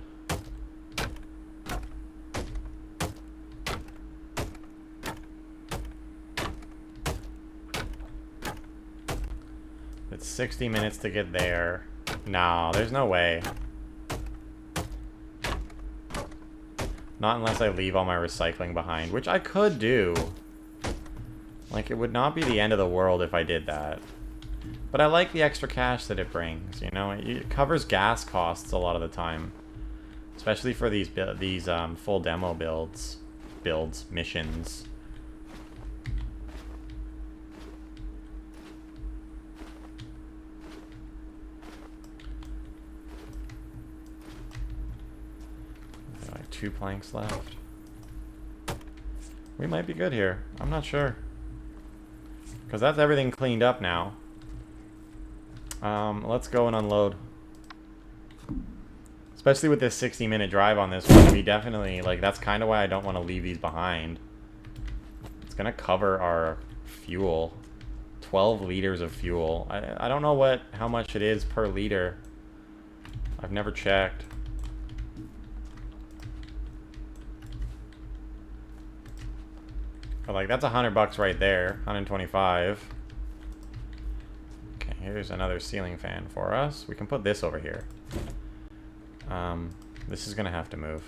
It's 60 minutes to get there. No, there's no way. Not unless I leave all my recycling behind, which I could do. Like, it would not be the end of the world if I did that. But I like the extra cash that it brings, you know? It covers gas costs a lot of the time. Especially for these full demo missions. Like 2 planks left. We might be good here. I'm not sure. Because that's everything cleaned up now. Let's go and unload. Especially with this 60-minute drive on this one, we definitely, like, that's kind of why I don't want to leave these behind. It's going to cover our fuel. 12 liters of fuel. I don't know how much it is per liter. I've never checked. But, like, that's $100 right there. 125. Okay, here's another ceiling fan for us. We can put this over here. This is gonna have to move.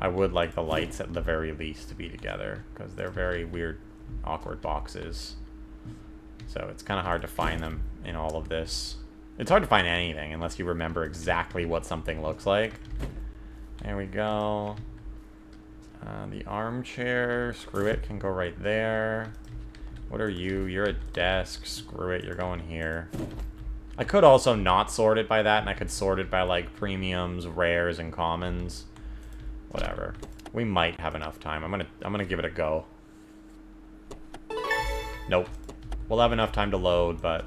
I would like the lights at the very least to be together, because they're very weird, awkward boxes. So it's kind of hard to find them in all of this. It's hard to find anything unless you remember exactly what something looks like. There we go. The armchair, screw it, can go right there. What are you? You're a desk. Screw it, you're going here. I could also not sort it by that, and I could sort it by, like, premiums, rares, and commons. Whatever. We might have enough time. I'm gonna give it a go. Nope. We'll have enough time to load, but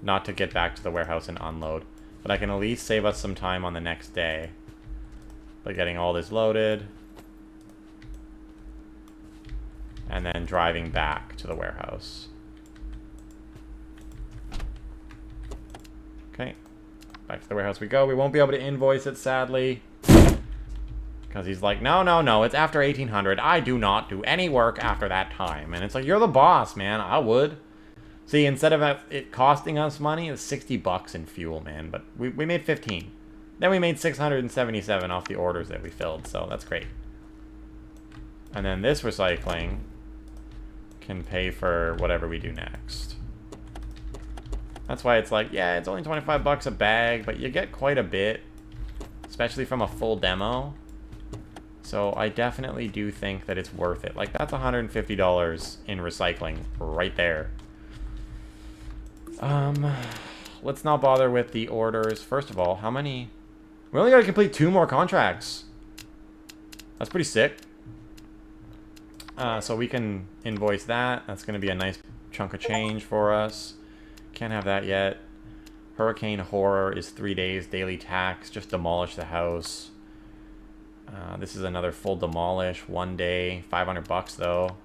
not to get back to the warehouse and unload. But I can at least save us some time on the next day by getting all this loaded. And then driving back to the warehouse. Okay. Back to the warehouse we go. We won't be able to invoice it, sadly. Because he's like, no, it's after 1800. I do not do any work after that time. And it's like, you're the boss, man. I would. See, instead of it costing us money, it's $60 in fuel, man. But we made 15. Then we made 677 off the orders that we filled. So that's great. And then this recycling can pay for whatever we do next. That's why it's like, yeah, it's only 25 bucks a bag, but you get quite a bit, especially from a full demo. So I definitely do think that it's worth it. Like, that's $150 in recycling right there. Let's not bother with the orders. First of all, how many? We only gotta complete 2 more contracts. That's pretty sick. So we can invoice that. That's going to be a nice chunk of change for us. Can't have that yet. Hurricane Horror is 3 days daily tax. Just demolish the house. This is another full demolish. 1 day. $500 though.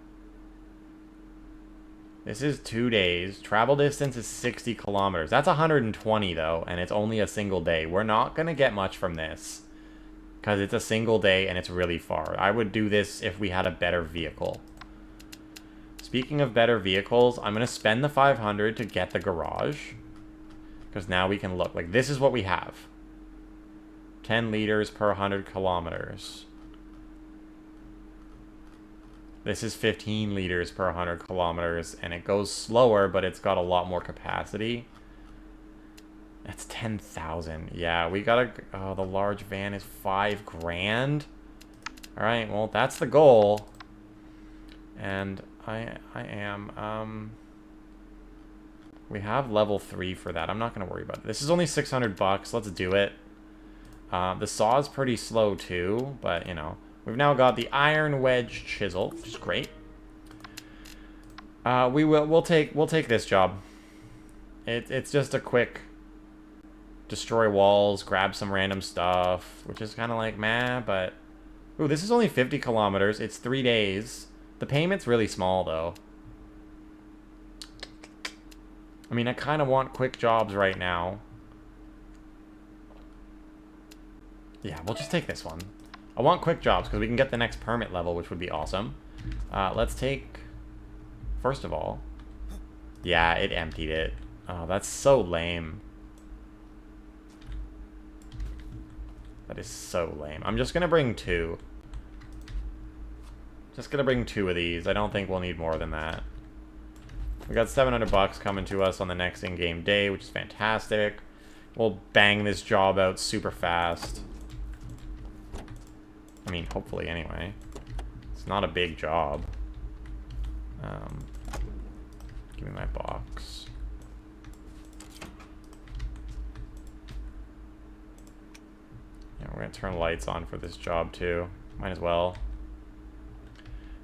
This is 2 days. Travel distance is 60 kilometers. That's 120, though, and it's only a single day. We're not going to get much from this, because it's a single day and it's really far. I would do this if we had a better vehicle. Speaking of better vehicles, I'm going to spend the 500 to get the garage, because now we can look. Like, this is what we have. 10 liters per 100 kilometers. This is 15 liters per 100 kilometers, and it goes slower, but it's got a lot more capacity. That's 10,000. Yeah, we gotta... Oh, the large van is 5 grand. Alright, well, that's the goal. And I am... We have level 3 for that. I'm not gonna worry about it. This is only 600 bucks. Let's do it. The saw is pretty slow, too, but, you know... We've now got the iron wedge chisel, which is great. We'll take this job. It's just a quick destroy walls, grab some random stuff, which is kind of like meh, but ooh, this is only 50 kilometers. It's 3 days. The payment's really small though. I mean, I kind of want quick jobs right now. Yeah, we'll just take this one. I want quick jobs because we can get the next permit level, which would be awesome. Let's take... First of all... Yeah, it emptied it. Oh, that's so lame. That is so lame. I'm just going to bring 2. Just going to bring 2 of these. I don't think we'll need more than that. We got 700 bucks coming to us on the next in-game day, which is fantastic. We'll bang this job out super fast. I mean, hopefully, anyway. It's not a big job. Give me my box. Yeah, we're going to turn lights on for this job, too. Might as well.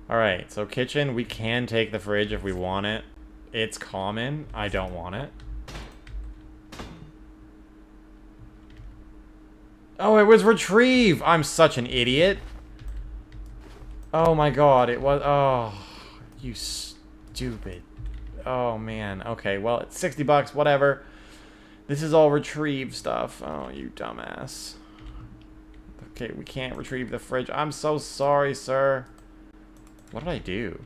Alright, so kitchen. We can take the fridge if we want it. It's common. I don't want it. Oh, it was retrieve! I'm such an idiot. Oh my god, it was... Oh, you stupid. Oh man, okay, well, it's 60 bucks, whatever. This is all retrieve stuff. Oh, you dumbass. Okay, we can't retrieve the fridge. I'm so sorry, sir. What did I do?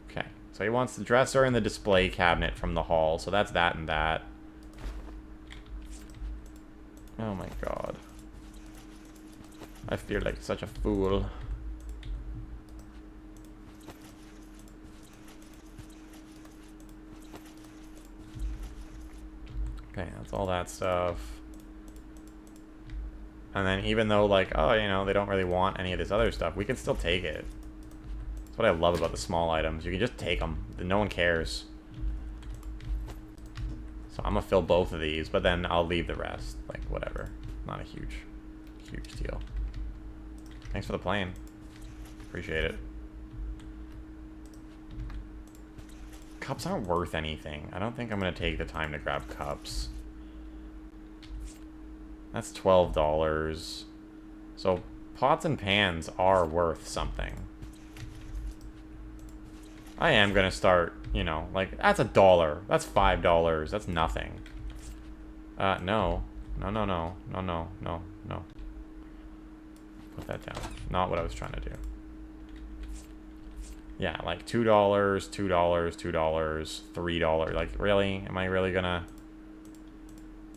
Okay, so he wants the dresser and the display cabinet from the hall, so that's that and that. Oh my god. I feel like such a fool. Okay, that's all that stuff. And then even though, like, oh, you know, they don't really want any of this other stuff, we can still take it. That's what I love about the small items. You can just take them. No one cares. So I'm gonna fill both of these, but then I'll leave the rest. Like, whatever. Not a huge deal. Thanks for the plane. Appreciate it. Cups aren't worth anything. I don't think I'm going to take the time to grab cups. That's $12. So pots and pans are worth something. I am going to start, you know, like, that's $1. That's $5. That's nothing. No. No. Put that down. Not what I was trying to do. Yeah, like $2, $2, $2, $3. Like, really? Am I really gonna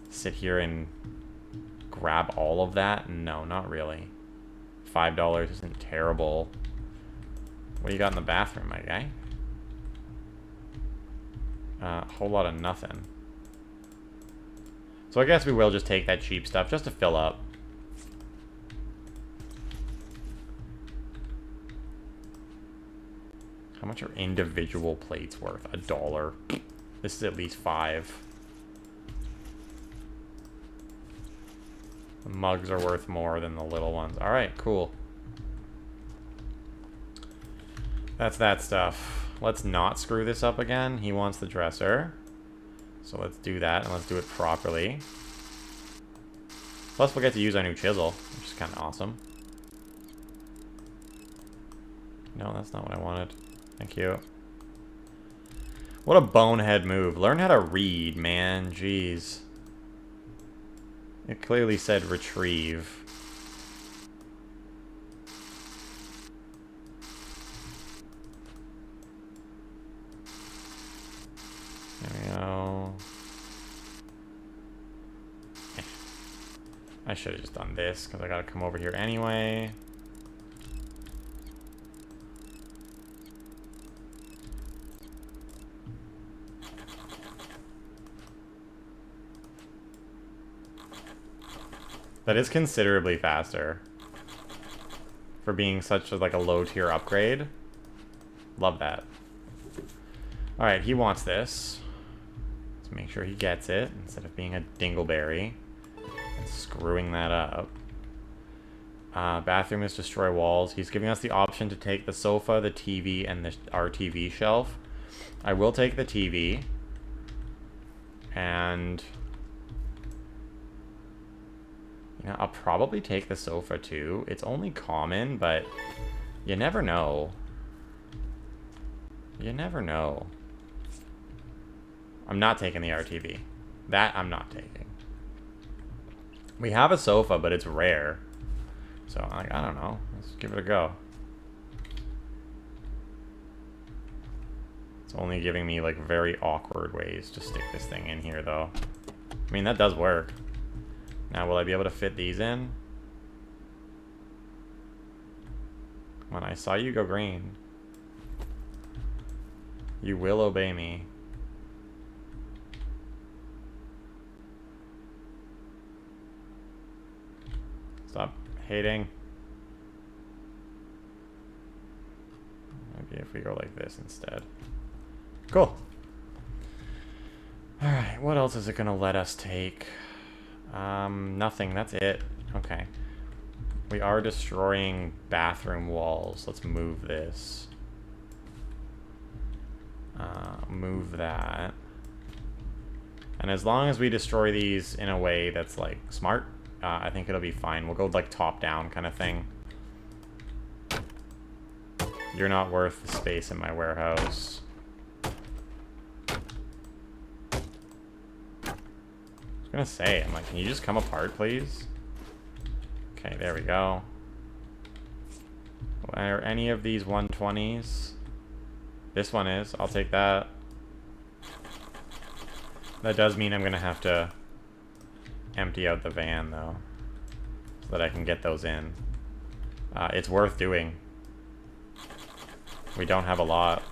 sit here and grab all of that? No, not really. $5 isn't terrible. What do you got in the bathroom, my guy? A whole lot of nothing. So I guess we will just take that cheap stuff just to fill up. How much are individual plates worth? $1. This is at least 5. The mugs are worth more than the little ones. Alright, cool. That's that stuff. Let's not screw this up again. He wants the dresser. So let's do that, and let's do it properly. Plus, we'll get to use our new chisel, which is kind of awesome. No, that's not what I wanted. Thank you. What a bonehead move. Learn how to read, man. Jeez. It clearly said retrieve. There we go. I should have just done this, because I gotta come over here anyway. That is considerably faster for being such like a low tier upgrade. Love that. Alright, he wants this. Let's make sure he gets it instead of being a dingleberry and screwing that up. Bathroom is destroy walls. He's giving us the option to take the sofa, the TV, and the RTV shelf. I will take the TV. And you know, I'll probably take the sofa too. It's only common, but you never know. You never know. I'm not taking the RTV. That I'm not taking. We have a sofa, but it's rare. So, like, I don't know. Let's give it a go. It's only giving me, like, very awkward ways to stick this thing in here, though. I mean, that does work. Now, will I be able to fit these in? When I saw you go green. You will obey me. Stop hating. Maybe if we go like this instead. Cool. Alright, what else is it gonna let us take? Nothing, that's it. Okay. We are destroying bathroom walls. Let's move this. Move that. And as long as we destroy these in a way that's, like, smart, I think it'll be fine. We'll go, like, top-down kind of thing. You're not worth the space in my warehouse. I was gonna say, I'm like, can you just come apart, please? Okay, there we go. Are any of these 120s? This one is. I'll take that. That does mean I'm gonna have to empty out the van, though, so that I can get those in. It's worth doing. We don't have a lot.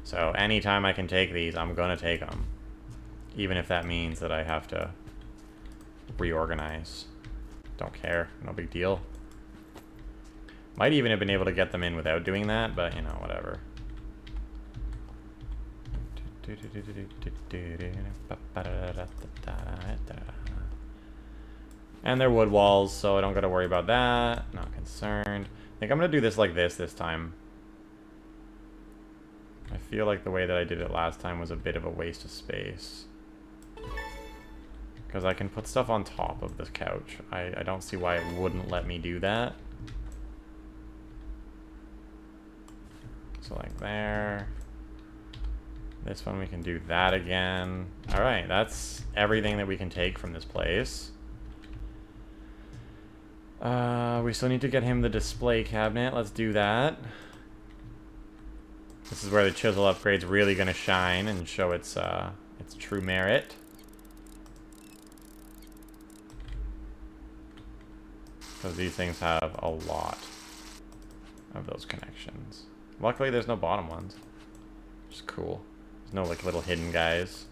So anytime I can take these, I'm gonna take them. Even if that means that I have to reorganize. Don't care. No big deal. Might even have been able to get them in without doing that, but, you know, whatever. And they're wood walls, so I don't gotta worry about that. Not concerned. I think I'm gonna do this like this time. I feel like the way that I did it last time was a bit of a waste of space. Because I can put stuff on top of this couch. I don't see why it wouldn't let me do that. So like there. This one we can do that again. Alright, that's everything that we can take from this place. We still need to get him the display cabinet. Let's do that. This is where the chisel upgrade's really gonna shine and show its true merit. Because these things have a lot of those connections. Luckily, there's no bottom ones. Which is cool. There's no, like, little hidden guys.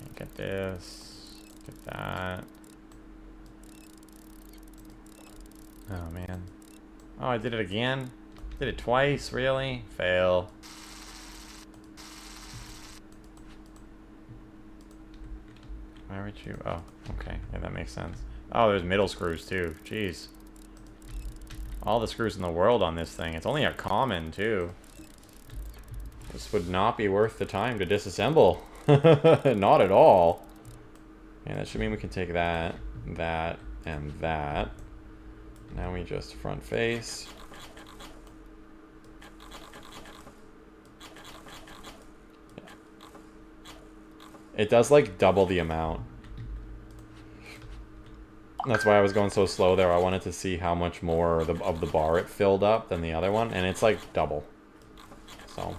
Okay, get this. Get that. Oh, man. Oh, I did it again? Did it twice? Really? Fail. Why would you? Oh, okay. Yeah, that makes sense. Oh, there's middle screws, too. Jeez. All the screws in the world on this thing. It's only a common, too. This would not be worth the time to disassemble. Not at all. Yeah, that should mean we can take that, that, and that. Now we just front face. It does like double the amount. That's why I was going so slow there. I wanted to see how much more of the bar it filled up than the other one, and it's like double. So,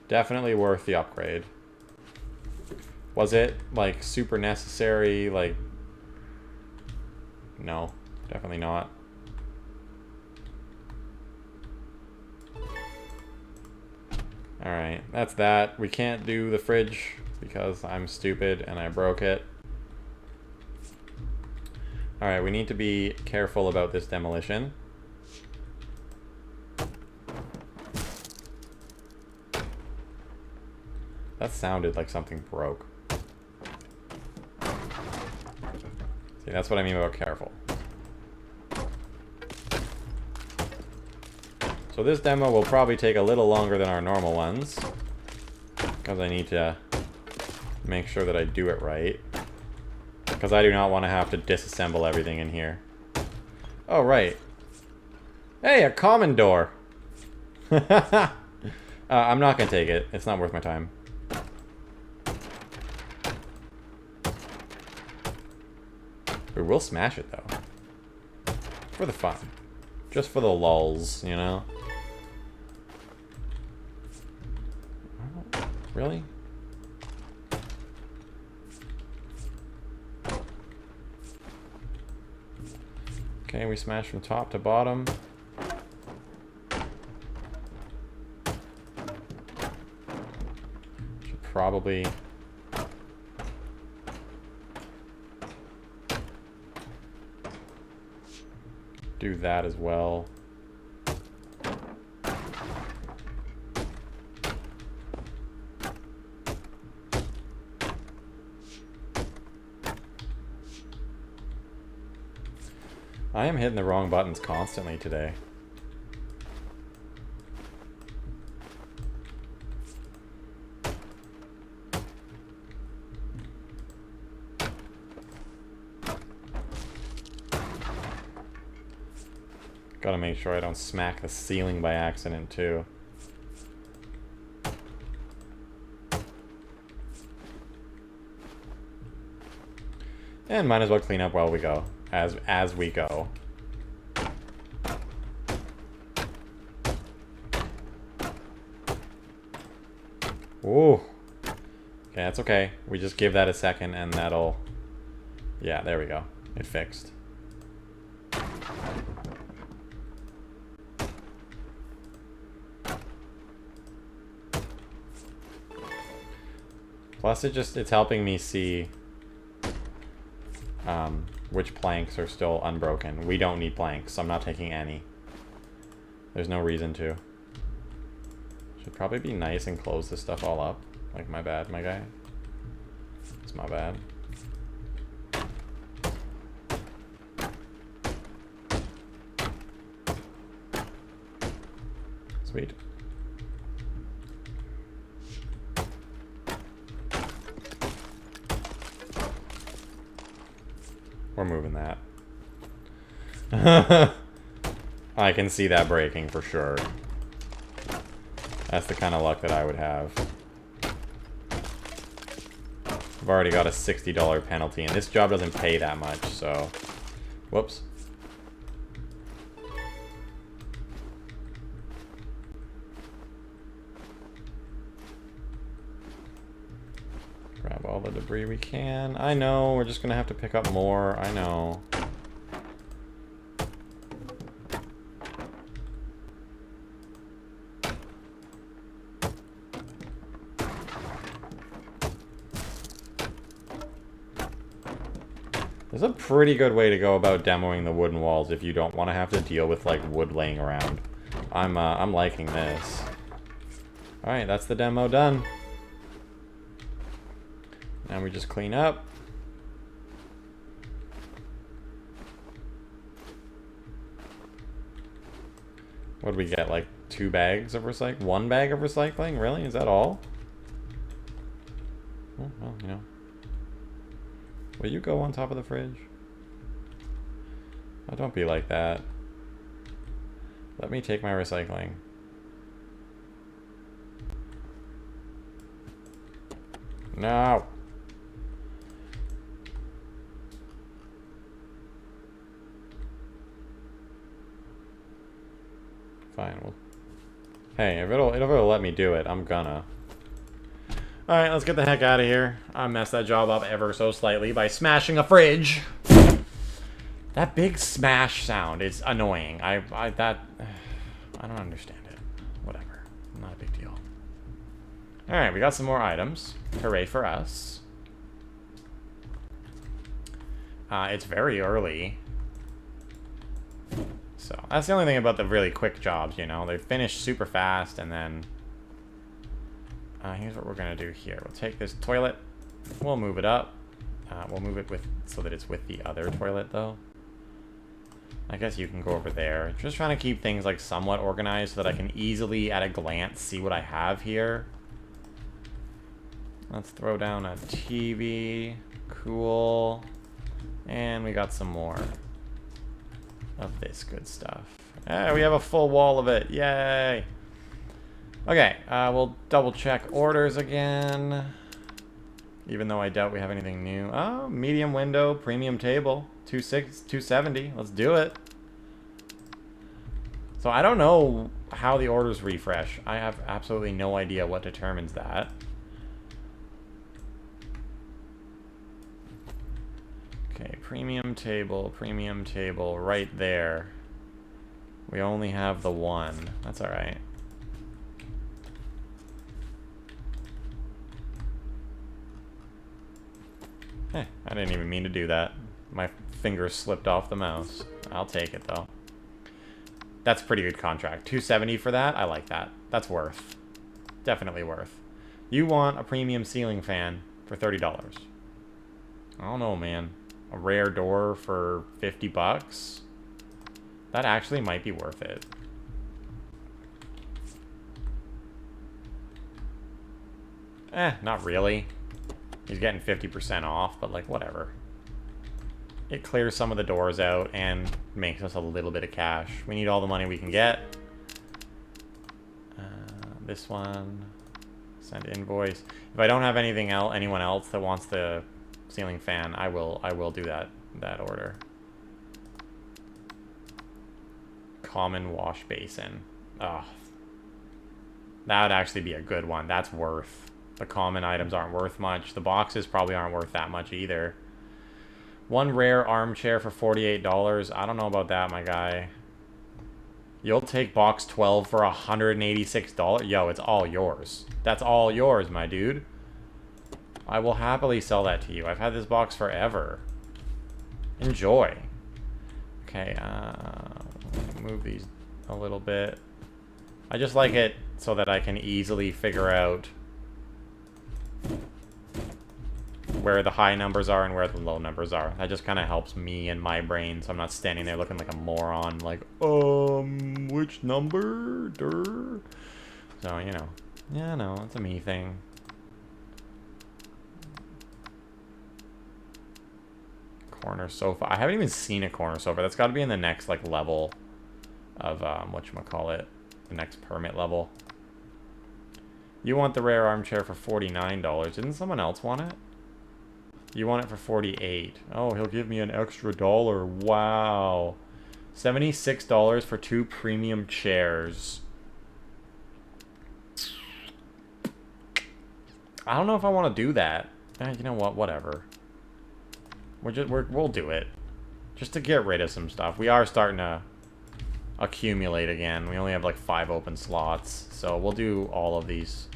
definitely worth the upgrade. Was it like super necessary? Like, no, definitely not. Alright, that's that. We can't do the fridge because I'm stupid and I broke it. Alright, we need to be careful about this demolition. That sounded like something broke. See, that's what I mean about careful. So this demo will probably take a little longer than our normal ones, because I need to make sure that I do it right. Because I do not want to have to disassemble everything in here. Oh, right. Hey, a common door! I'm not going to take it. It's not worth my time. We will smash it, though. For the fun. Just for the lulz, you know? Really? Okay, we smash from top to bottom. Should probably... do that as well. I am hitting the wrong buttons constantly today. Gotta make sure I don't smack the ceiling by accident, too. And might as well clean up while we go. As we go. Ooh. Okay, that's okay. We just give that a second and that'll... Yeah, there we go. It fixed. Plus it's helping me see which planks are still unbroken. We don't need planks, so I'm not taking any. There's no reason to. Should probably be nice and close this stuff all up. Like, my bad, my guy. It's my bad. Sweet. We're moving that. I can see that breaking for sure. That's the kind of luck that I would have. I've already got a $60 penalty, and this job doesn't pay that much, so... Whoops. Grab all the debris we can. I know, we're just gonna have to pick up more. I know. There's a pretty good way to go about demoing the wooden walls if you don't want to have to deal with, like, wood laying around. I'm liking this. Alright, that's the demo done. Now we just clean up. What do we get, like 2 bags of recycling? 1 bag of recycling? Really? Is that all? Oh, well, you know. Will you go on top of the fridge? Oh, don't be like that. Let me take my recycling. No. Fine. Well, hey, if it'll let me do it, I'm gonna. Alright, let's get the heck out of here. I messed that job up ever so slightly by smashing a fridge. That big smash sound is annoying. I don't understand it. Whatever. Not a big deal. Alright, we got some more items. Hooray for us. It's very early. So, that's the only thing about the really quick jobs, you know? They finish super fast, and then... here's what we're going to do here. We'll take this toilet. We'll move it up. We'll move it with so that it's with the other toilet, though. I guess you can go over there. Just trying to keep things, like, somewhat organized so that I can easily, at a glance, see what I have here. Let's throw down a TV. Cool. And we got some more of this good stuff. Hey, we have a full wall of it. Yay! Okay, we'll double check orders again. Even though I doubt we have anything new. Oh, medium window, premium table. 270. Let's do it. So I don't know how the orders refresh. I have absolutely no idea what determines that. Okay, premium table, right there. We only have the one. That's alright. I didn't even mean to do that. My finger slipped off the mouse. I'll take it, though. That's a pretty good contract. 270 for that? I like that. That's worth. Definitely worth. You want a premium ceiling fan for $30. I don't know, man. A rare door for 50 bucks? That actually might be worth it. Not really. He's getting 50% off, but like, whatever. It clears some of the doors out and makes us a little bit of cash. We need all the money we can get. This one. Send invoice. If I don't have anyone else that wants the ceiling fan, I will do that order. Common wash basin. Oh. That would actually be a good one. That's worth. The common items aren't worth much. The boxes probably aren't worth that much either. One rare armchair for $48. I don't know about that, my guy. You'll take box 12 for $186? Yo, it's all yours. That's all yours, my dude. I will happily sell that to you. I've had this box forever. Enjoy. Okay, move these a little bit. I just like it so that I can easily figure out where the high numbers are and where the low numbers are. That just kind of helps me and my brain, so I'm not standing there looking like a moron, like, which number? Durr. So, you know. Yeah, no, it's a me thing. Corner sofa. I haven't even seen a corner sofa. That's got to be in the next, like, level of, whatchamacallit, the next permit level. You want the rare armchair for $49. Didn't someone else want it? You want it for $48. Oh, he'll give me an extra $1. Wow. $76 for 2 premium chairs. I don't know if I want to do that. You know what? Whatever. We'll do it. Just to get rid of some stuff. We are starting to accumulate again. We only have like 5 open slots. So we'll do all of these.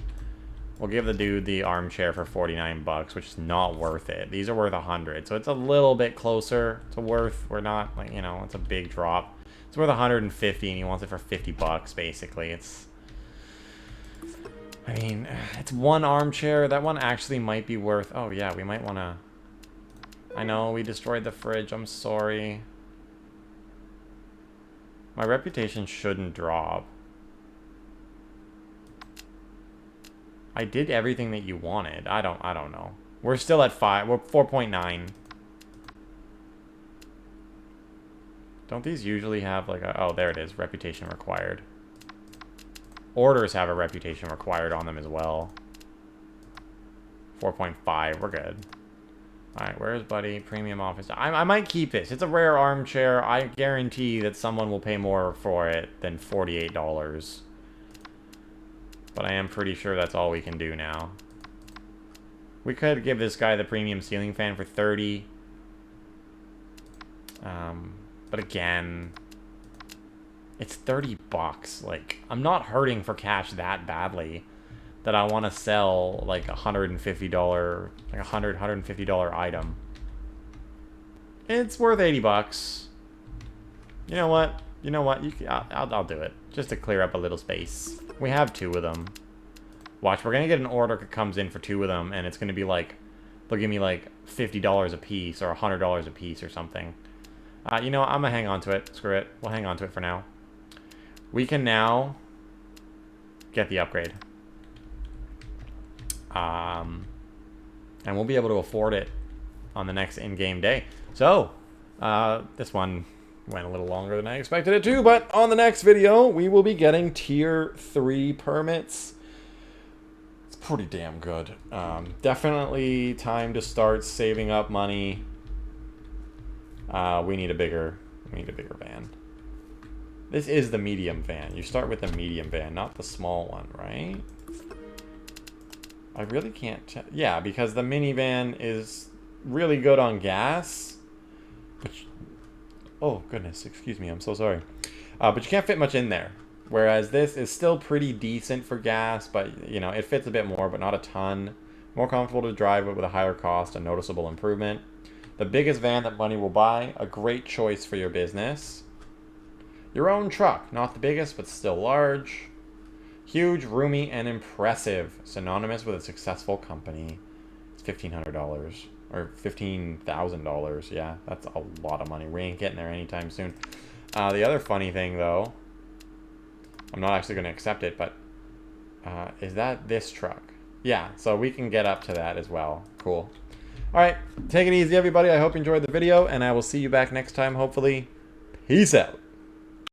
We'll give the dude the armchair for 49 bucks, which is not worth it. These are worth 100, so it's a little bit closer to worth. We're not, like, you know, it's a big drop. It's worth 150, and he wants it for 50 bucks, basically. It's, I mean, it's one armchair. That one actually might be worth, oh yeah, we might want to, I know, we destroyed the fridge. I'm sorry. My reputation shouldn't drop. I did everything that you wanted. I don't know. We're still at 5. We're 4.9. Don't these usually have like a... Oh, there it is. Reputation required. Orders have a reputation required on them as well. 4.5. We're good. Alright, where's Buddy? Premium office. I might keep this. It's a rare armchair. I guarantee that someone will pay more for it than $48. But I am pretty sure that's all we can do now. We could give this guy the premium ceiling fan for $30. But again, it's $30. Like, I'm not hurting for cash that badly that I want to sell like $150, like $150 item. It's worth $80. You know what? You know what? I'll do it just to clear up a little space. We have 2 of them. Watch, we're gonna get an order that comes in for 2 of them, and it's gonna be like, they'll give me like $50 a piece or $100 a piece or something. You know what? I'm gonna hang on to it. Screw it. We'll hang on to it for now. We can now get the upgrade. And we'll be able to afford it on the next in-game day. So, this one went a little longer than I expected it to, but on the next video, we will be getting tier 3 permits. It's pretty damn good. Definitely time to start saving up money. We need a bigger van. This is the medium van. You start with the medium van, not the small one, right? I really can't tell. Yeah, because the minivan is really good on gas. But oh, goodness. Excuse me. I'm so sorry. But you can't fit much in there. Whereas this is still pretty decent for gas. But, you know, it fits a bit more, but not a ton. More comfortable to drive it with a higher cost. A noticeable improvement. The biggest van that money will buy. A great choice for your business. Your own truck. Not the biggest, but still large. Huge, roomy, and impressive. Synonymous with a successful company. It's $1,500. Or $15,000. Yeah, that's a lot of money. We ain't getting there anytime soon. The other funny thing, though, I'm not actually going to accept it, but is that this truck? Yeah, so we can get up to that as well. Cool. All right, take it easy, everybody. I hope you enjoyed the video, and I will see you back next time, hopefully. Peace out.